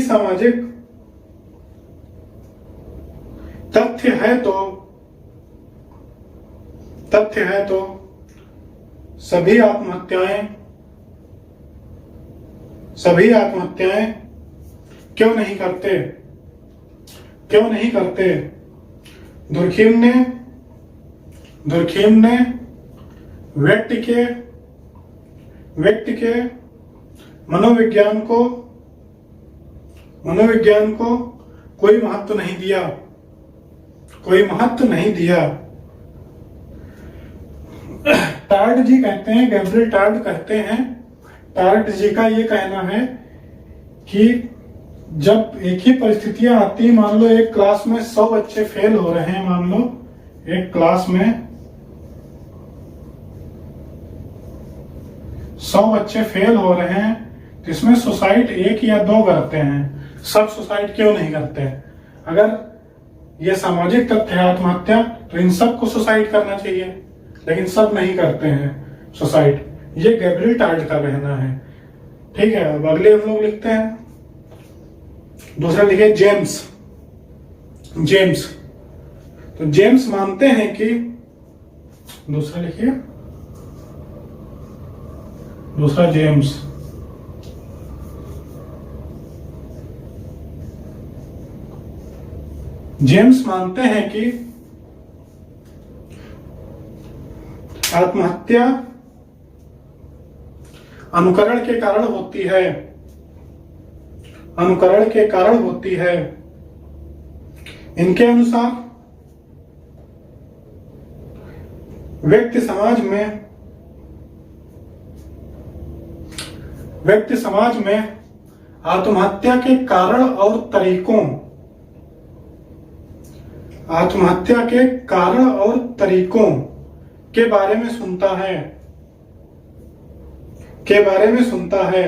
सामाजिक तथ्य है तो सभी आत्महत्याएं क्यों नहीं करते? दुर्खीम ने व्यक्ति के मनोविज्ञान को कोई महत्व नहीं दिया। टार्ड जी कहते हैं, गैब्रिएल टार्ड कहते हैं, टार्ड जी का ये कहना है कि जब एक ही परिस्थितियां आती, मान लो एक क्लास में 100 बच्चे फेल हो रहे हैं, मान लो एक क्लास में 100 बच्चे फेल हो रहे हैं, तो इसमें सुसाइड 1 या 2 करते हैं, सब सुसाइड क्यों नहीं करते? अगर ये सामाजिक तथ्य है आत्महत्या, तो इन सबको सुसाइड करना चाहिए, लेकिन सब नहीं करते हैं सुसाइड। ये गैब्रिएल टार्ड का कहना है। ठीक है, अब अगले हम लोग लिखते हैं, दूसरा लिखे जेम्स। तो जेम्स मानते हैं कि, दूसरा लिखिए, दूसरा जेम्स। जेम्स मानते हैं कि आत्महत्या अनुकरण के कारण होती है। इनके अनुसार व्यक्ति समाज में आत्महत्या के कारण और तरीकों के बारे में सुनता है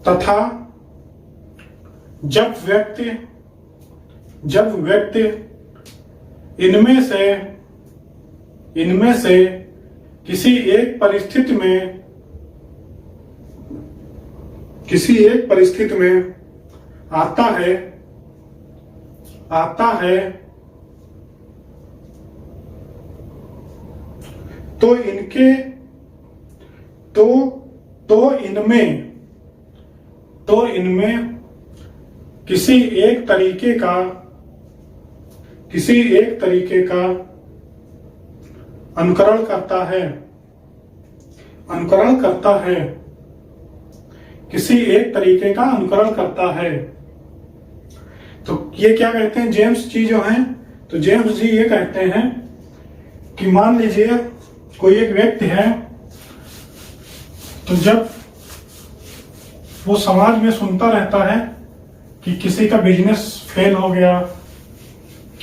तथा जब व्यक्ति इनमें से किसी एक परिस्थिति में आता है तो इनमें किसी एक तरीके का अनुकरण करता है। तो ये क्या कहते हैं जेम्स जी जो हैं, तो जेम्स जी ये कहते हैं कि मान लीजिए कोई एक व्यक्ति है, तो जब वो समाज में सुनता रहता है कि किसी का बिजनेस फेल हो गया,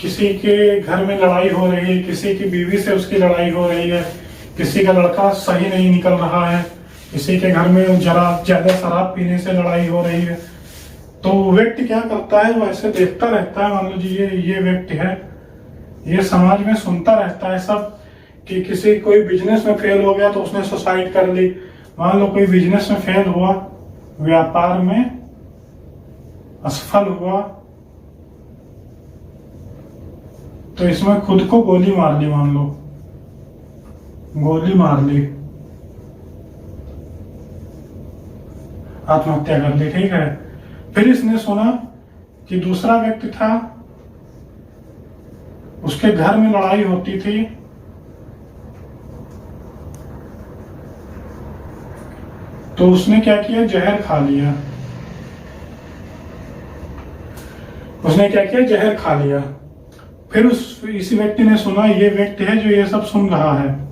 किसी के घर में लड़ाई हो रही है, किसी की बीवी से उसकी लड़ाई हो रही है, किसी का लड़का सही नहीं निकल रहा है, किसी के घर में जरा ज्यादा शराब पीने से लड़ाई हो रही है, तो व्यक्ति क्या करता है, वो ऐसे देखता रहता है। मान लीजिए ये व्यक्ति है, ये समाज में सुनता रहता है सब कि किसी कोई बिजनेस में फेल हो गया तो उसने सुसाइड कर ली। मान लो कोई बिजनेस में फेल हुआ, व्यापार में असफल हुआ, तो इसमें खुद को गोली मार ली, मान लो गोली मार ली, आत्महत्या कर ली, ठीक है। फिर इसने सुना कि दूसरा व्यक्ति था, उसके घर में लड़ाई होती थी, तो उसने क्या किया, जहर खा लिया। फिर इसी व्यक्ति ने सुना, ये व्यक्ति है जो ये सब सुन रहा है,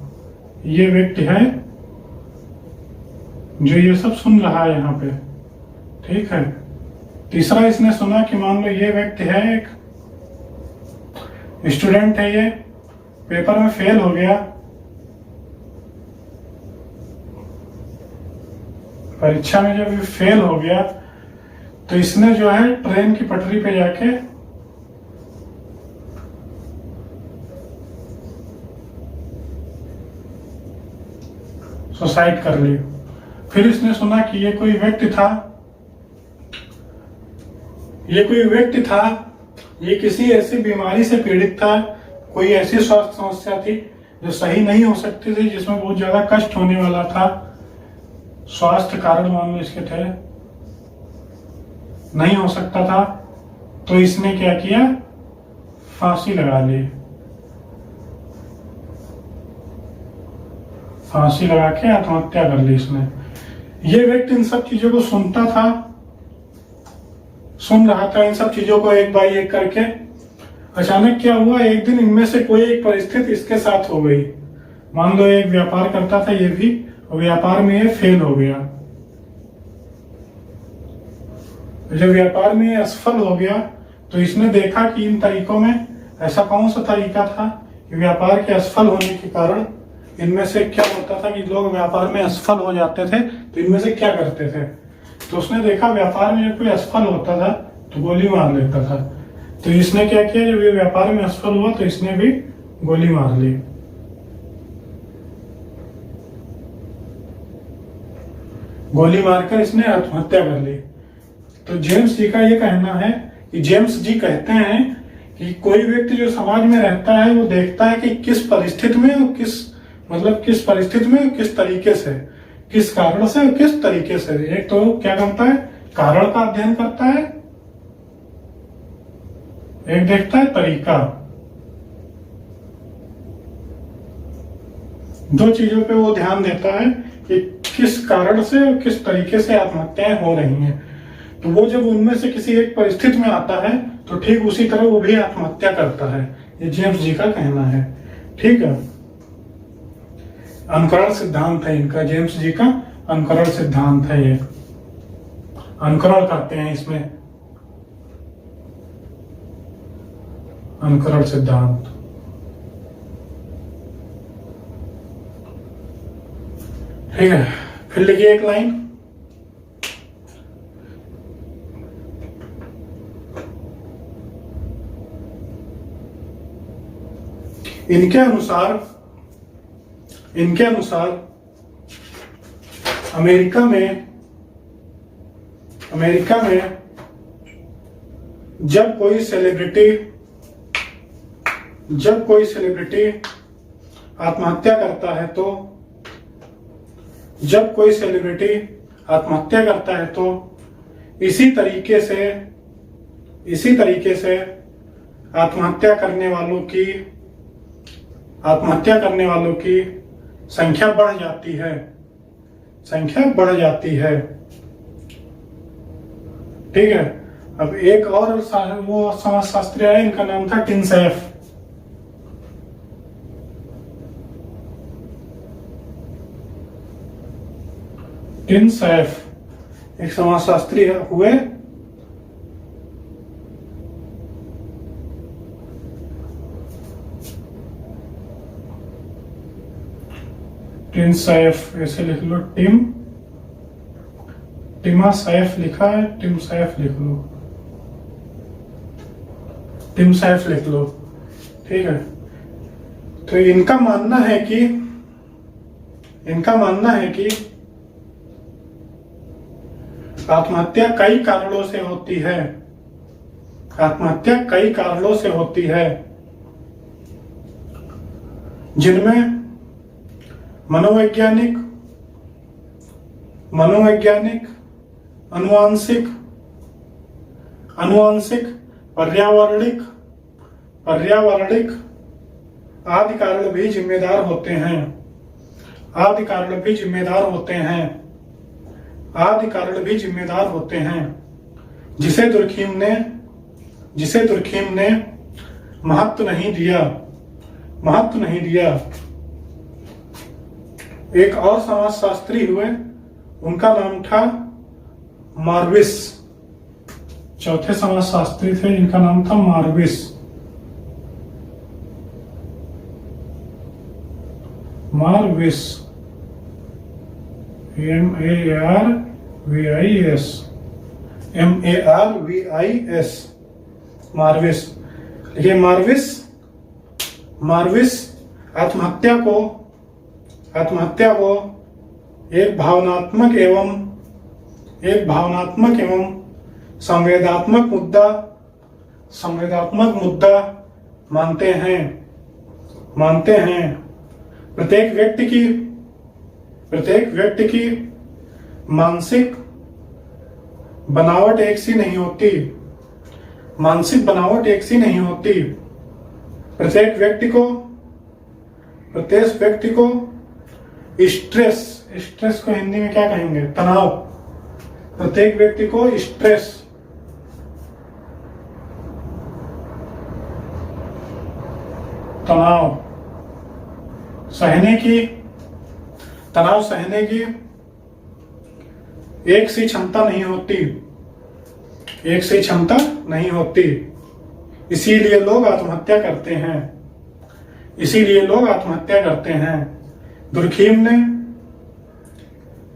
ये व्यक्ति है जो ये सब सुन रहा है यहाँ पे, ठीक है। तीसरा इसने सुना कि मान लो ये व्यक्ति है, एक स्टूडेंट है, ये पेपर में फेल हो गया, परीक्षा में जब फेल हो गया तो इसने जो है ट्रेन की पटरी पे जाके सुसाइड कर ली। फिर इसने सुना कि ये कोई व्यक्ति था, ये किसी ऐसी बीमारी से पीड़ित था, कोई ऐसी स्वास्थ्य समस्या थी जो सही नहीं हो सकती थी, जिसमें बहुत ज्यादा कष्ट होने वाला था, स्वास्थ्य कारण मान लो इसके थे, नहीं हो सकता था, तो इसने क्या किया, फांसी लगा ली। फांसी लगा के आत्महत्या कर ली इसने। ये व्यक्ति इन सब चीजों को सुन रहा था, इन सब चीजों को एक बाई एक करके। अचानक क्या हुआ, एक दिन इनमें से कोई एक परिस्थिति इसके साथ हो गई। मान लो एक व्यापार करता था ये भी, और व्यापार में ये फेल हो गया। जब व्यापार में ये असफल हो गया तो इसने देखा कि इन तरीकों में ऐसा कौन सा तरीका था कि व्यापार के असफल होने के कारण इनमें से क्या होता था कि लोग व्यापार में असफल हो जाते थे, तो इनमें से क्या करते थे। तो उसने देखा व्यापार में जब कोई असफल होता था तो गोली मार लेता था। तो इसने क्या किया, जब ये व्यापार में असफल हुआ तो इसने भी गोली मार ली। गोली मारकर इसने आत्महत्या कर ली। तो जेम्स जी का ये कहना है कि जेम्स जी कहते हैं कि कोई व्यक्ति जो समाज में रहता है वो देखता है कि किस परिस्थिति में और किस तरीके से, किस कारण से और किस तरीके से। एक तो क्या करता है, कारण का अध्ययन करता है, एक देखता है तरीका। दो चीजों पे वो ध्यान देता है कि किस कारण से और किस तरीके से आत्महत्याएं हो रही हैं। तो वो जब उनमें से किसी एक परिस्थिति में आता है तो ठीक उसी तरह वो भी आत्महत्या करता है। ये जेम्स जी का कहना है। ठीक है, अनुकरण सिद्धांत है इनका, जेम्स जी का अनुकरण सिद्धांत है। ये अनुकरण करते हैं इसमें, अनुकरण सिद्धांत। ठीक है, फिर लिखिए एक लाइन। इनके अनुसार अमेरिका में जब कोई सेलिब्रिटी आत्महत्या करता है तो इसी तरीके से आत्महत्या करने वालों की संख्या बढ़ जाती है। ठीक है, अब एक और वो समाजशास्त्री है, इनका नाम था टिनसैफ। एक समाजशास्त्री हुए। टिनसैफ ऐसे लिख लो, टिमा सैफ लिखा है, टिमसैफ लिख लो, टिमसैफ लिख लो। ठीक है, तो इनका मानना है कि आत्महत्या कई कारणों से होती है, जिनमें मनोवैज्ञानिक, अनुवांशिक, पर्यावरणिक आदि कारण भी जिम्मेदार होते हैं, जिसे दुर्खीम ने महत्व नहीं दिया। एक और समाजशास्त्री हुए, उनका नाम था मार्विस। चौथे समाजशास्त्री थे, इनका नाम था मार्विस। MARVIS, मार्विस। देखिए, मार्विस आत्महत्या को एक भावनात्मक एवं संवेदनात्मक मुद्दा मानते हैं। प्रत्येक व्यक्ति की मानसिक बनावट एक सी नहीं होती। प्रत्येक व्यक्ति को स्ट्रेस को हिंदी में क्या कहेंगे? तनाव। प्रत्येक व्यक्ति को स्ट्रेस, तनाव सहने की एक सी क्षमता नहीं होती। इसीलिए लोग आत्महत्या करते हैं।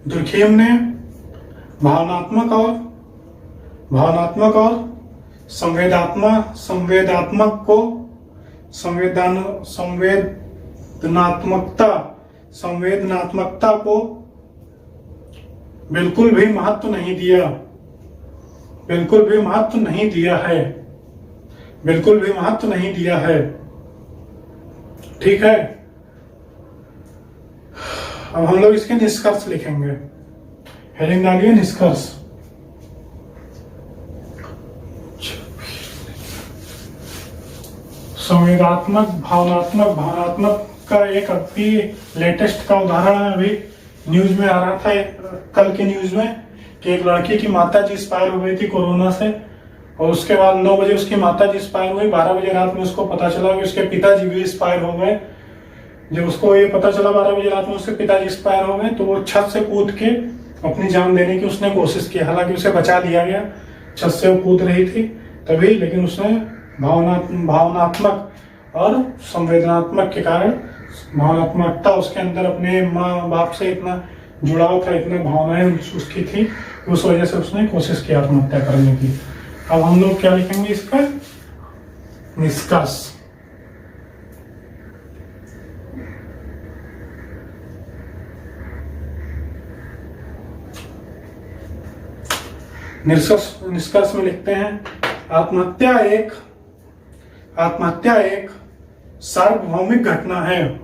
दुर्खीम ने भावनात्मक और संवेदनात्मकता को बिल्कुल भी महत्व नहीं दिया है। ठीक है, अब हम लोग इसके निष्कर्ष लिखेंगे। हेडिंग डालिए निष्कर्ष। संवेदात्मक भावनात्मक का एक अभी लेटेस्ट का उदाहरण है। अभी न्यूज में आ रहा था, कल के न्यूज में, कि एक लड़की की माता जी एक्सपायर हो गई थी कोरोना से, और उसके बाद 9 बजे उसकी माता जी एक्सपायर हुई। 12 बजे रात में उसको पता चला कि उसके पिताजी भी एक्सपायर हो गए। जब उसको ये पता चला 12 बजे रात में उसके पिताजी एक्सपायर हो गए, तो वो छत से कूद के अपनी जान देने की उसने कोशिश की। हालांकि उसे बचा लिया गया, छत से वो कूद रही थी तभी, लेकिन उसने भावनात्मक और संवेदनात्मक के कारण, भावनात्मकता उसके अंदर अपने माँ बाप से इतना जुड़ाव था, इतना भावनाएं उसकी थी, उस वजह से उसने कोशिश की आत्महत्या करने की। अब हम लोग क्या लिखेंगे इसका निष्कर्ष। निष्कर्ष में लिखते हैं, आत्महत्या एक सार्वभौमिक घटना है,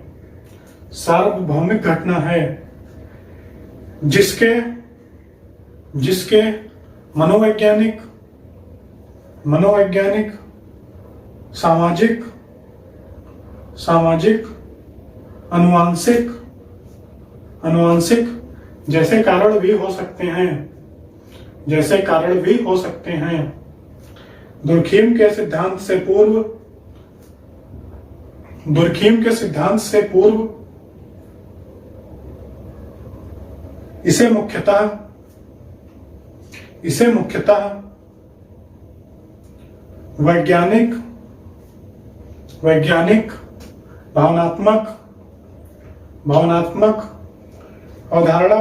सार्वभौमिक घटना है जिसके मनोवैज्ञानिक, सामाजिक, अनुवांशिक जैसे कारण भी हो सकते हैं। दुर्खीम के सिद्धांत से पूर्व इसे मुख्यतः वैज्ञानिक, भावनात्मक अवधारणा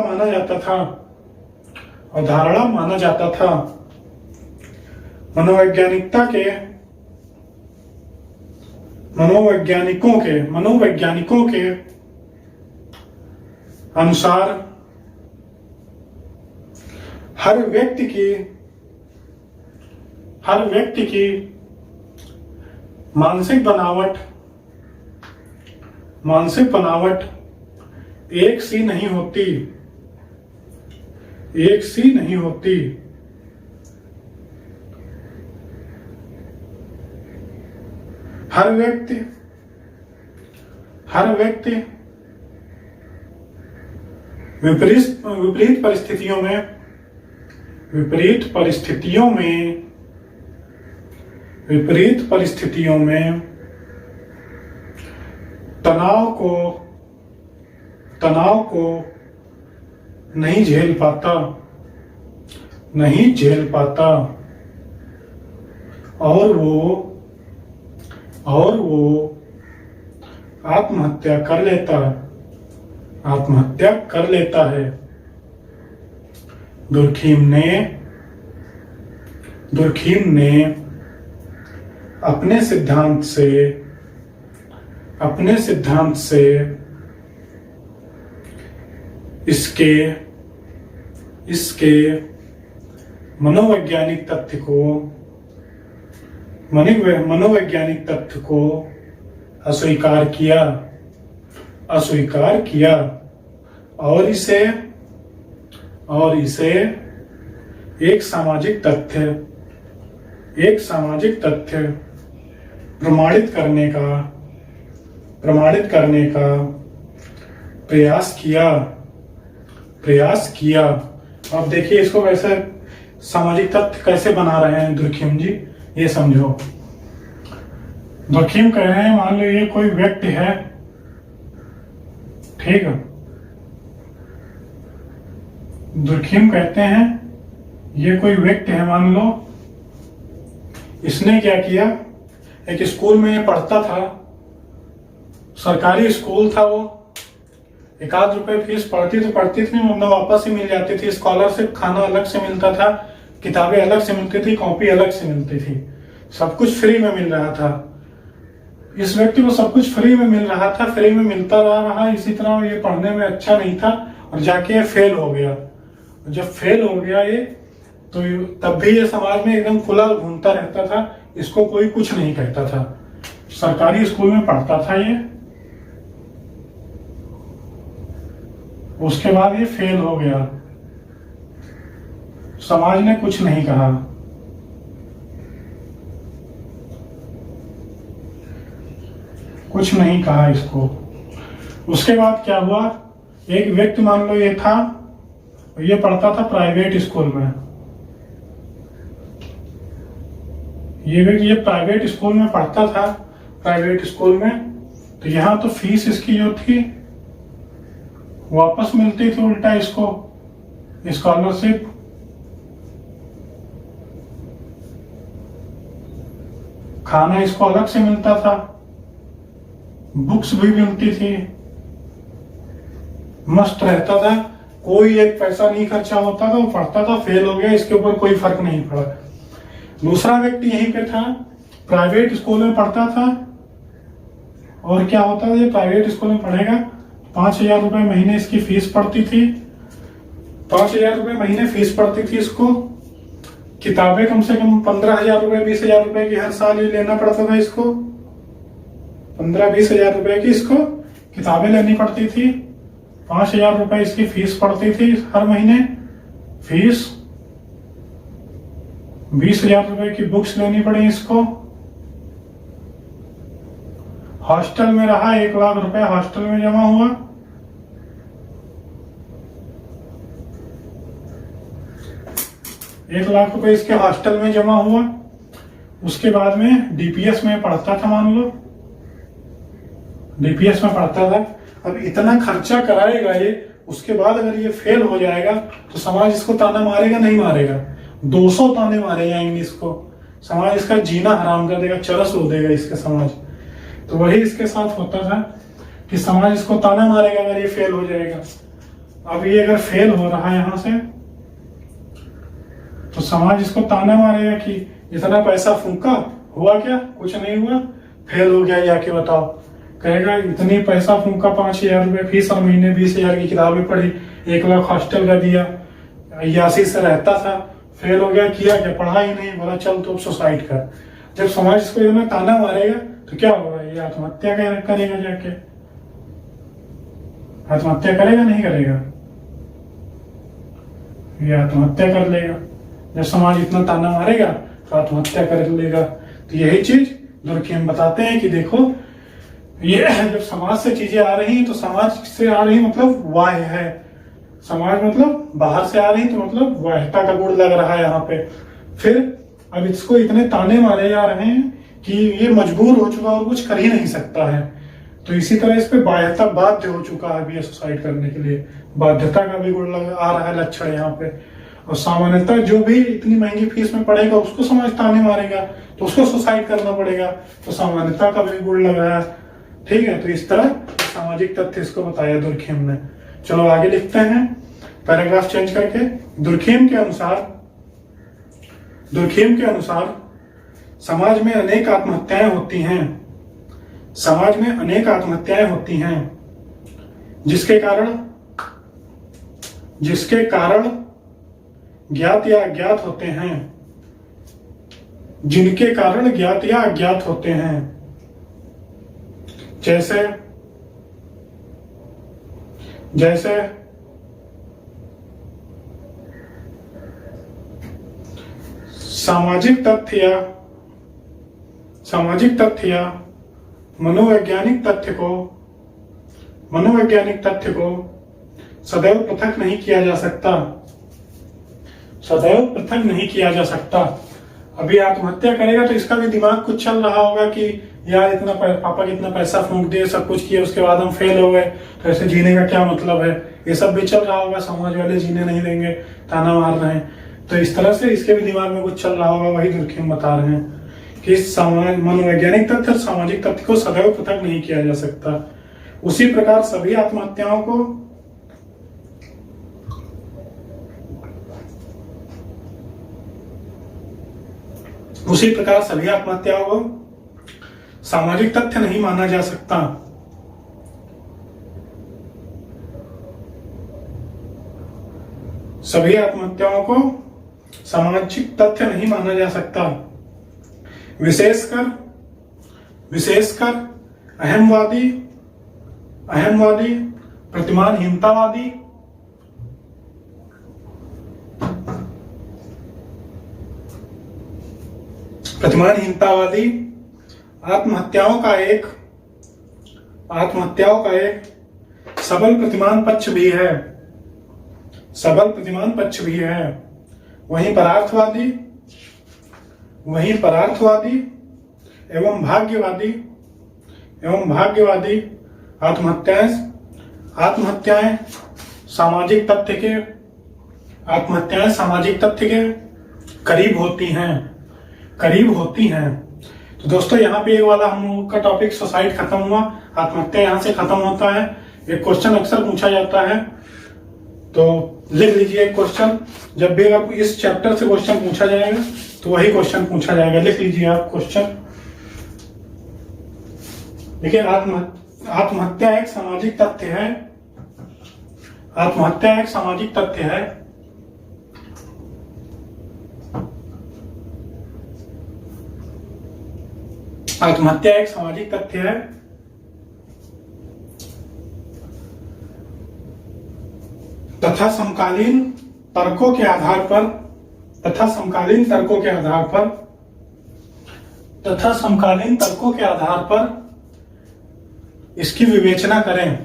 माना जाता था। मनोवैज्ञानिकों के अनुसार हर व्यक्ति की मानसिक बनावट एक सी नहीं होती। हर व्यक्ति विपरीत परिस्थितियों में तनाव को नहीं झेल पाता और वो आत्महत्या कर लेता है। दुर्खीम ने अपने सिद्धांत से इसके मनोवैज्ञानिक तथ्य को अस्वीकार किया और इसे एक सामाजिक तथ्य प्रमाणित करने का प्रयास किया। अब देखिए इसको कैसे सामाजिक तथ्य कैसे बना रहे हैं दुर्खीम जी, ये समझो। दुर्खीम कह रहे हैं, मान लो ये कोई व्यक्ति है, ठीक है। दुर्खीम कहते हैं ये कोई व्यक्ति है, मान लो इसने क्या किया, एक स्कूल में पढ़ता था, सरकारी स्कूल था वो, 1 रुपए फीस पढ़ती थी, वरना वापस ही मिल जाती थी। स्कॉलरशिप खाना अलग से मिलता था, किताबें अलग से मिलती थी, कॉपी अलग से मिलती थी, सब कुछ फ्री में मिल रहा था। इस व्यक्ति को सब कुछ फ्री में मिल रहा था, फ्री में मिलता रहा। इसी तरह ये पढ़ने में अच्छा नहीं था और जाके ये फेल हो गया। जब फेल हो गया ये, तो तब भी ये समाज में एकदम खुला घूमता रहता था, इसको कोई कुछ नहीं कहता था। सरकारी स्कूल में पढ़ता था ये, उसके बाद ये फेल हो गया, समाज ने कुछ नहीं कहा। इसको। उसके बाद क्या हुआ, एक व्यक्ति मान लो ये था, ये पढ़ता था प्राइवेट स्कूल में, ये व्यक्ति ये प्राइवेट स्कूल में पढ़ता था, प्राइवेट स्कूल में, तो यहाँ तो फीस इसकी जो थी वापस मिलती थी उल्टा इसको स्कॉलरशिप। खाना इसको अलग से मिलता था, बुक्स भी मिलती थी, मस्त रहता था, कोई एक पैसा नहीं खर्चा होता था, वो पढ़ता था, फेल हो गया, इसके ऊपर कोई फर्क नहीं पड़ा। दूसरा व्यक्ति यहीं पे था, प्राइवेट स्कूल में पढ़ता था, और क्या होता था, ये प्राइवेट स्कूल में पढ़ेगा, 5,000 रुपए महीने इसकी फीस पड़ती थी, 5,000 रुपए महीने फीस पड़ती थी इसको। किताबें कम से कम 15,000 रुपए 20,000 रुपए की हर साल ही लेना पड़ता था इसको, 15-20,000 रुपए की इसको किताबें लेनी पड़ती थी, 5,000 रुपए इसकी फीस पड़ती थी हर महीने, फीस 20,000 रुपए की बुक्स लेनी पड़ी इसको। हॉस्टल में रहा, 1 लाख रुपए हॉस्टल में जमा हुआ। एक लाख रुपए इसके हॉस्टल में जमा हुआ। उसके बाद में डीपीएस में पढ़ता था, मान लो डीपीएस में पढ़ता था। अब इतना खर्चा कराएगा ये, उसके बाद अगर ये फेल हो जाएगा तो समाज इसको ताना मारेगा नहीं मारेगा? 200 ताने मारे जाएंगे इसको, समाज इसका जीना हराम कर देगा, चरस हो देगा इसके समाज। तो वही इसके साथ होता था कि समाज इसको ताना मारेगा अगर ये फेल हो जाएगा। अब ये अगर फेल हो रहा है यहां से, तो समाज इसको ताना मारेगा कि इतना पैसा फूंका, हुआ क्या? कुछ नहीं हुआ, फेल हो गया, जाके बताओ। कहेगा इतनी पैसा फूंका, 5,000 रुपए फीस और महीने 20,000 की किताबें पढ़ी, 1 लाख हॉस्टल का दिया, 81 से रहता था, फेल हो गया, किया क्या? पढ़ा ही नहीं, बोला चल तो सुसाइड कर। जब समाज इसको इतना ताना मारेगा तो क्या होगा? ये आत्महत्या करेगा, जाके आत्महत्या करेगा नहीं करेगा? ये आत्महत्या कर लेगा। जब समाज इतना ताना मारेगा तो आत्महत्या कर लेगा। तो यही चीज दुर्खिम बताते हैं कि देखो, ये जब समाज से चीजें आ रही तो समाज से आ रही मतलब वाह है, समाज मतलब बाहर से आ रही तो मतलब वाह्यता का गुण लग रहा है यहाँ पे। फिर अब इसको इतने ताने मारे जा रहे हैं कि ये मजबूर हो चुका और कुछ कर ही नहीं सकता है। तो इसी तरह इस पे बाध्यता बाध्य हो चुका है अभी सुसाइड करने के लिए, बाध्यता का भी गुण आ रहा है लक्षण यहाँ पे। और सामान्यतः जो भी इतनी महंगी फीस में पढ़ेगा उसको समाज ताने मारेगा तो उसको सुसाइड करना पड़ेगा, तो सामान्यता का भी गुण लग रहा है। ठीक है, तो इस तरह सामाजिक तथ्य इसको बताया दुर्खिम ने। चलो आगे लिखते हैं, पैराग्राफ चेंज करके। दुर्खिम के अनुसार समाज में अनेक आत्महत्याएं होती हैं, समाज में अनेक आत्महत्याएं होती हैं जिसके कारण ज्ञात या अज्ञात होते हैं, जिनके कारण ज्ञात या अज्ञात होते हैं। जैसे सामाजिक तथ्य या मनोवैज्ञानिक तथ्य को सदैव पृथक नहीं किया जा सकता, सदैव पृथक नहीं किया जा सकता। अभी आत्महत्या करेगा तो इसका भी दिमाग कुछ चल रहा होगा कि यार इतना पापा ने इतना पैसा फूंक दिया, सब कुछ किया, उसके बाद हम फेल हो गए, तो ऐसे जीने का क्या मतलब है? ये सब भी चल रहा होगा, समाज वाले जीने नहीं देंगे, ताना मार रहे हैं। तो इस तरह से इसके भी दिमाग में कुछ चल रहा होगा। वही दुर्खिम बता रहे हैं कि मनोवैज्ञानिक तथ्य और सामाजिक तथ्य को सदैव पृथक नहीं किया जा सकता। उसी प्रकार सभी आत्महत्याओं को सामाजिक तथ्य नहीं माना जा सकता। सभी आत्महत्याओं को सामाजिक तथ्य नहीं माना जा सकता। विशेषकर अहमवादी, प्रतिमानहीनतावादी, आत्महत्याओं का एक सबल प्रतिमान पक्ष भी है। वहीं परार्थवादी वहीं परार्थवादी एवं भाग्यवादी आत्महत्याएं सामाजिक तथ्य के करीब होती हैं। तो दोस्तों यहाँ पे ये वाला हम लोग का टॉपिक सुसाइड खत्म हुआ, आत्महत्या यहाँ से खत्म होता है। एक क्वेश्चन अक्सर पूछा जाता है, तो लिख लीजिए एक क्वेश्चन। जब भी आपको इस चैप्टर से क्वेश्चन पूछा जाएगा तो वही क्वेश्चन पूछा जाएगा। लिख लीजिए आप क्वेश्चन। देखिए, आत्महत्या एक सामाजिक तथ्य है। आत्महत्या एक सामाजिक तथ्य है। आत्महत्या एक सामाजिक तथ्य है तथा समकालीन तर्कों के आधार पर इसकी विवेचना करें।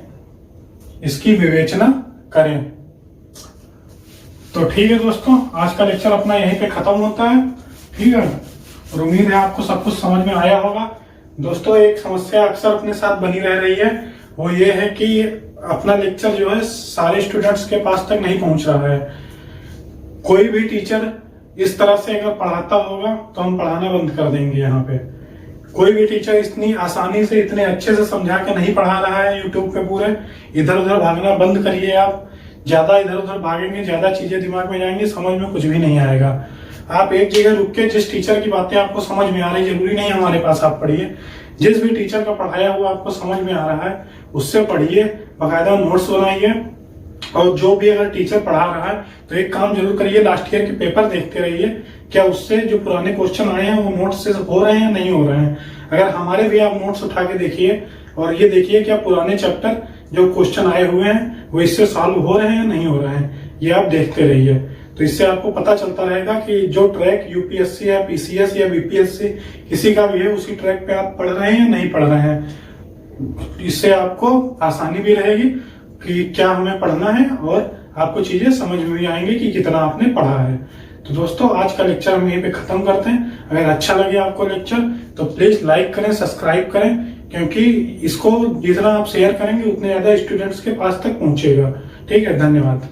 तो ठीक है दोस्तों, आज का लेक्चर अपना यहीं पे खत्म होता है। ठीक है, और उम्मीद है आपको सब कुछ समझ में आया होगा। दोस्तों, एक समस्या अक्सर अपने साथ बनी रह रही है, वो ये है कि अपना लेक्चर जो है सारे स्टूडेंट्स के पास तक नहीं पहुंच रहा है। कोई भी टीचर इस तरह से अगर पढ़ाता होगा तो हम पढ़ाना बंद कर देंगे। यहाँ पे कोई भी टीचर इतनी आसानी से, इतने अच्छे से समझा के नहीं पढ़ा रहा है यूट्यूब पे पूरे। इधर उधर भागना बंद करिए। आप ज्यादा इधर उधर भागेंगे, ज्यादा चीजें दिमाग में जाएंगी, समझ में कुछ भी नहीं आएगा। आप एक जगह रुक के जिस टीचर की बातें आपको समझ में आ रही, जरूरी नहीं हमारे पास आप पढ़िए, जिस भी टीचर का पढ़ाया हुआ आपको समझ में आ रहा है उससे पढ़िए, बाकायदा नोट्स बनाइए। और जो भी अगर टीचर पढ़ा रहा है तो एक काम जरूर करिए, लास्ट ईयर के पेपर देखते रहिए, क्या उससे जो पुराने क्वेश्चन आए हैं वो नोट्स से हो रहे हैं या नहीं हो रहे हैं। अगर हमारे भी आप नोट्स उठा के देखिए और ये देखिए क्या पुराने चैप्टर जो क्वेश्चन आए हुए हैं वो इससे सॉल्व हो रहे हैं या नहीं हो रहे हैं, ये आप देखते रहिए। तो इससे आपको पता चलता रहेगा कि जो ट्रैक यूपीएससी या पीसीएस या बीपीएससी किसी का भी है, उसी ट्रैक पे आप पढ़ रहे हैं या नहीं पढ़ रहे हैं। इससे आपको आसानी भी रहेगी कि क्या हमें पढ़ना है और आपको चीजें समझ में भी आएंगी कि कितना आपने पढ़ा है। तो दोस्तों, आज का लेक्चर हम यहीं पे खत्म करते हैं। अगर अच्छा लगे आपको लेक्चर तो प्लीज लाइक करें, सब्सक्राइब करें, क्योंकि इसको जितना आप शेयर करेंगे उतने ज्यादा स्टूडेंट्स के पास तक पहुंचेगा। ठीक है, धन्यवाद।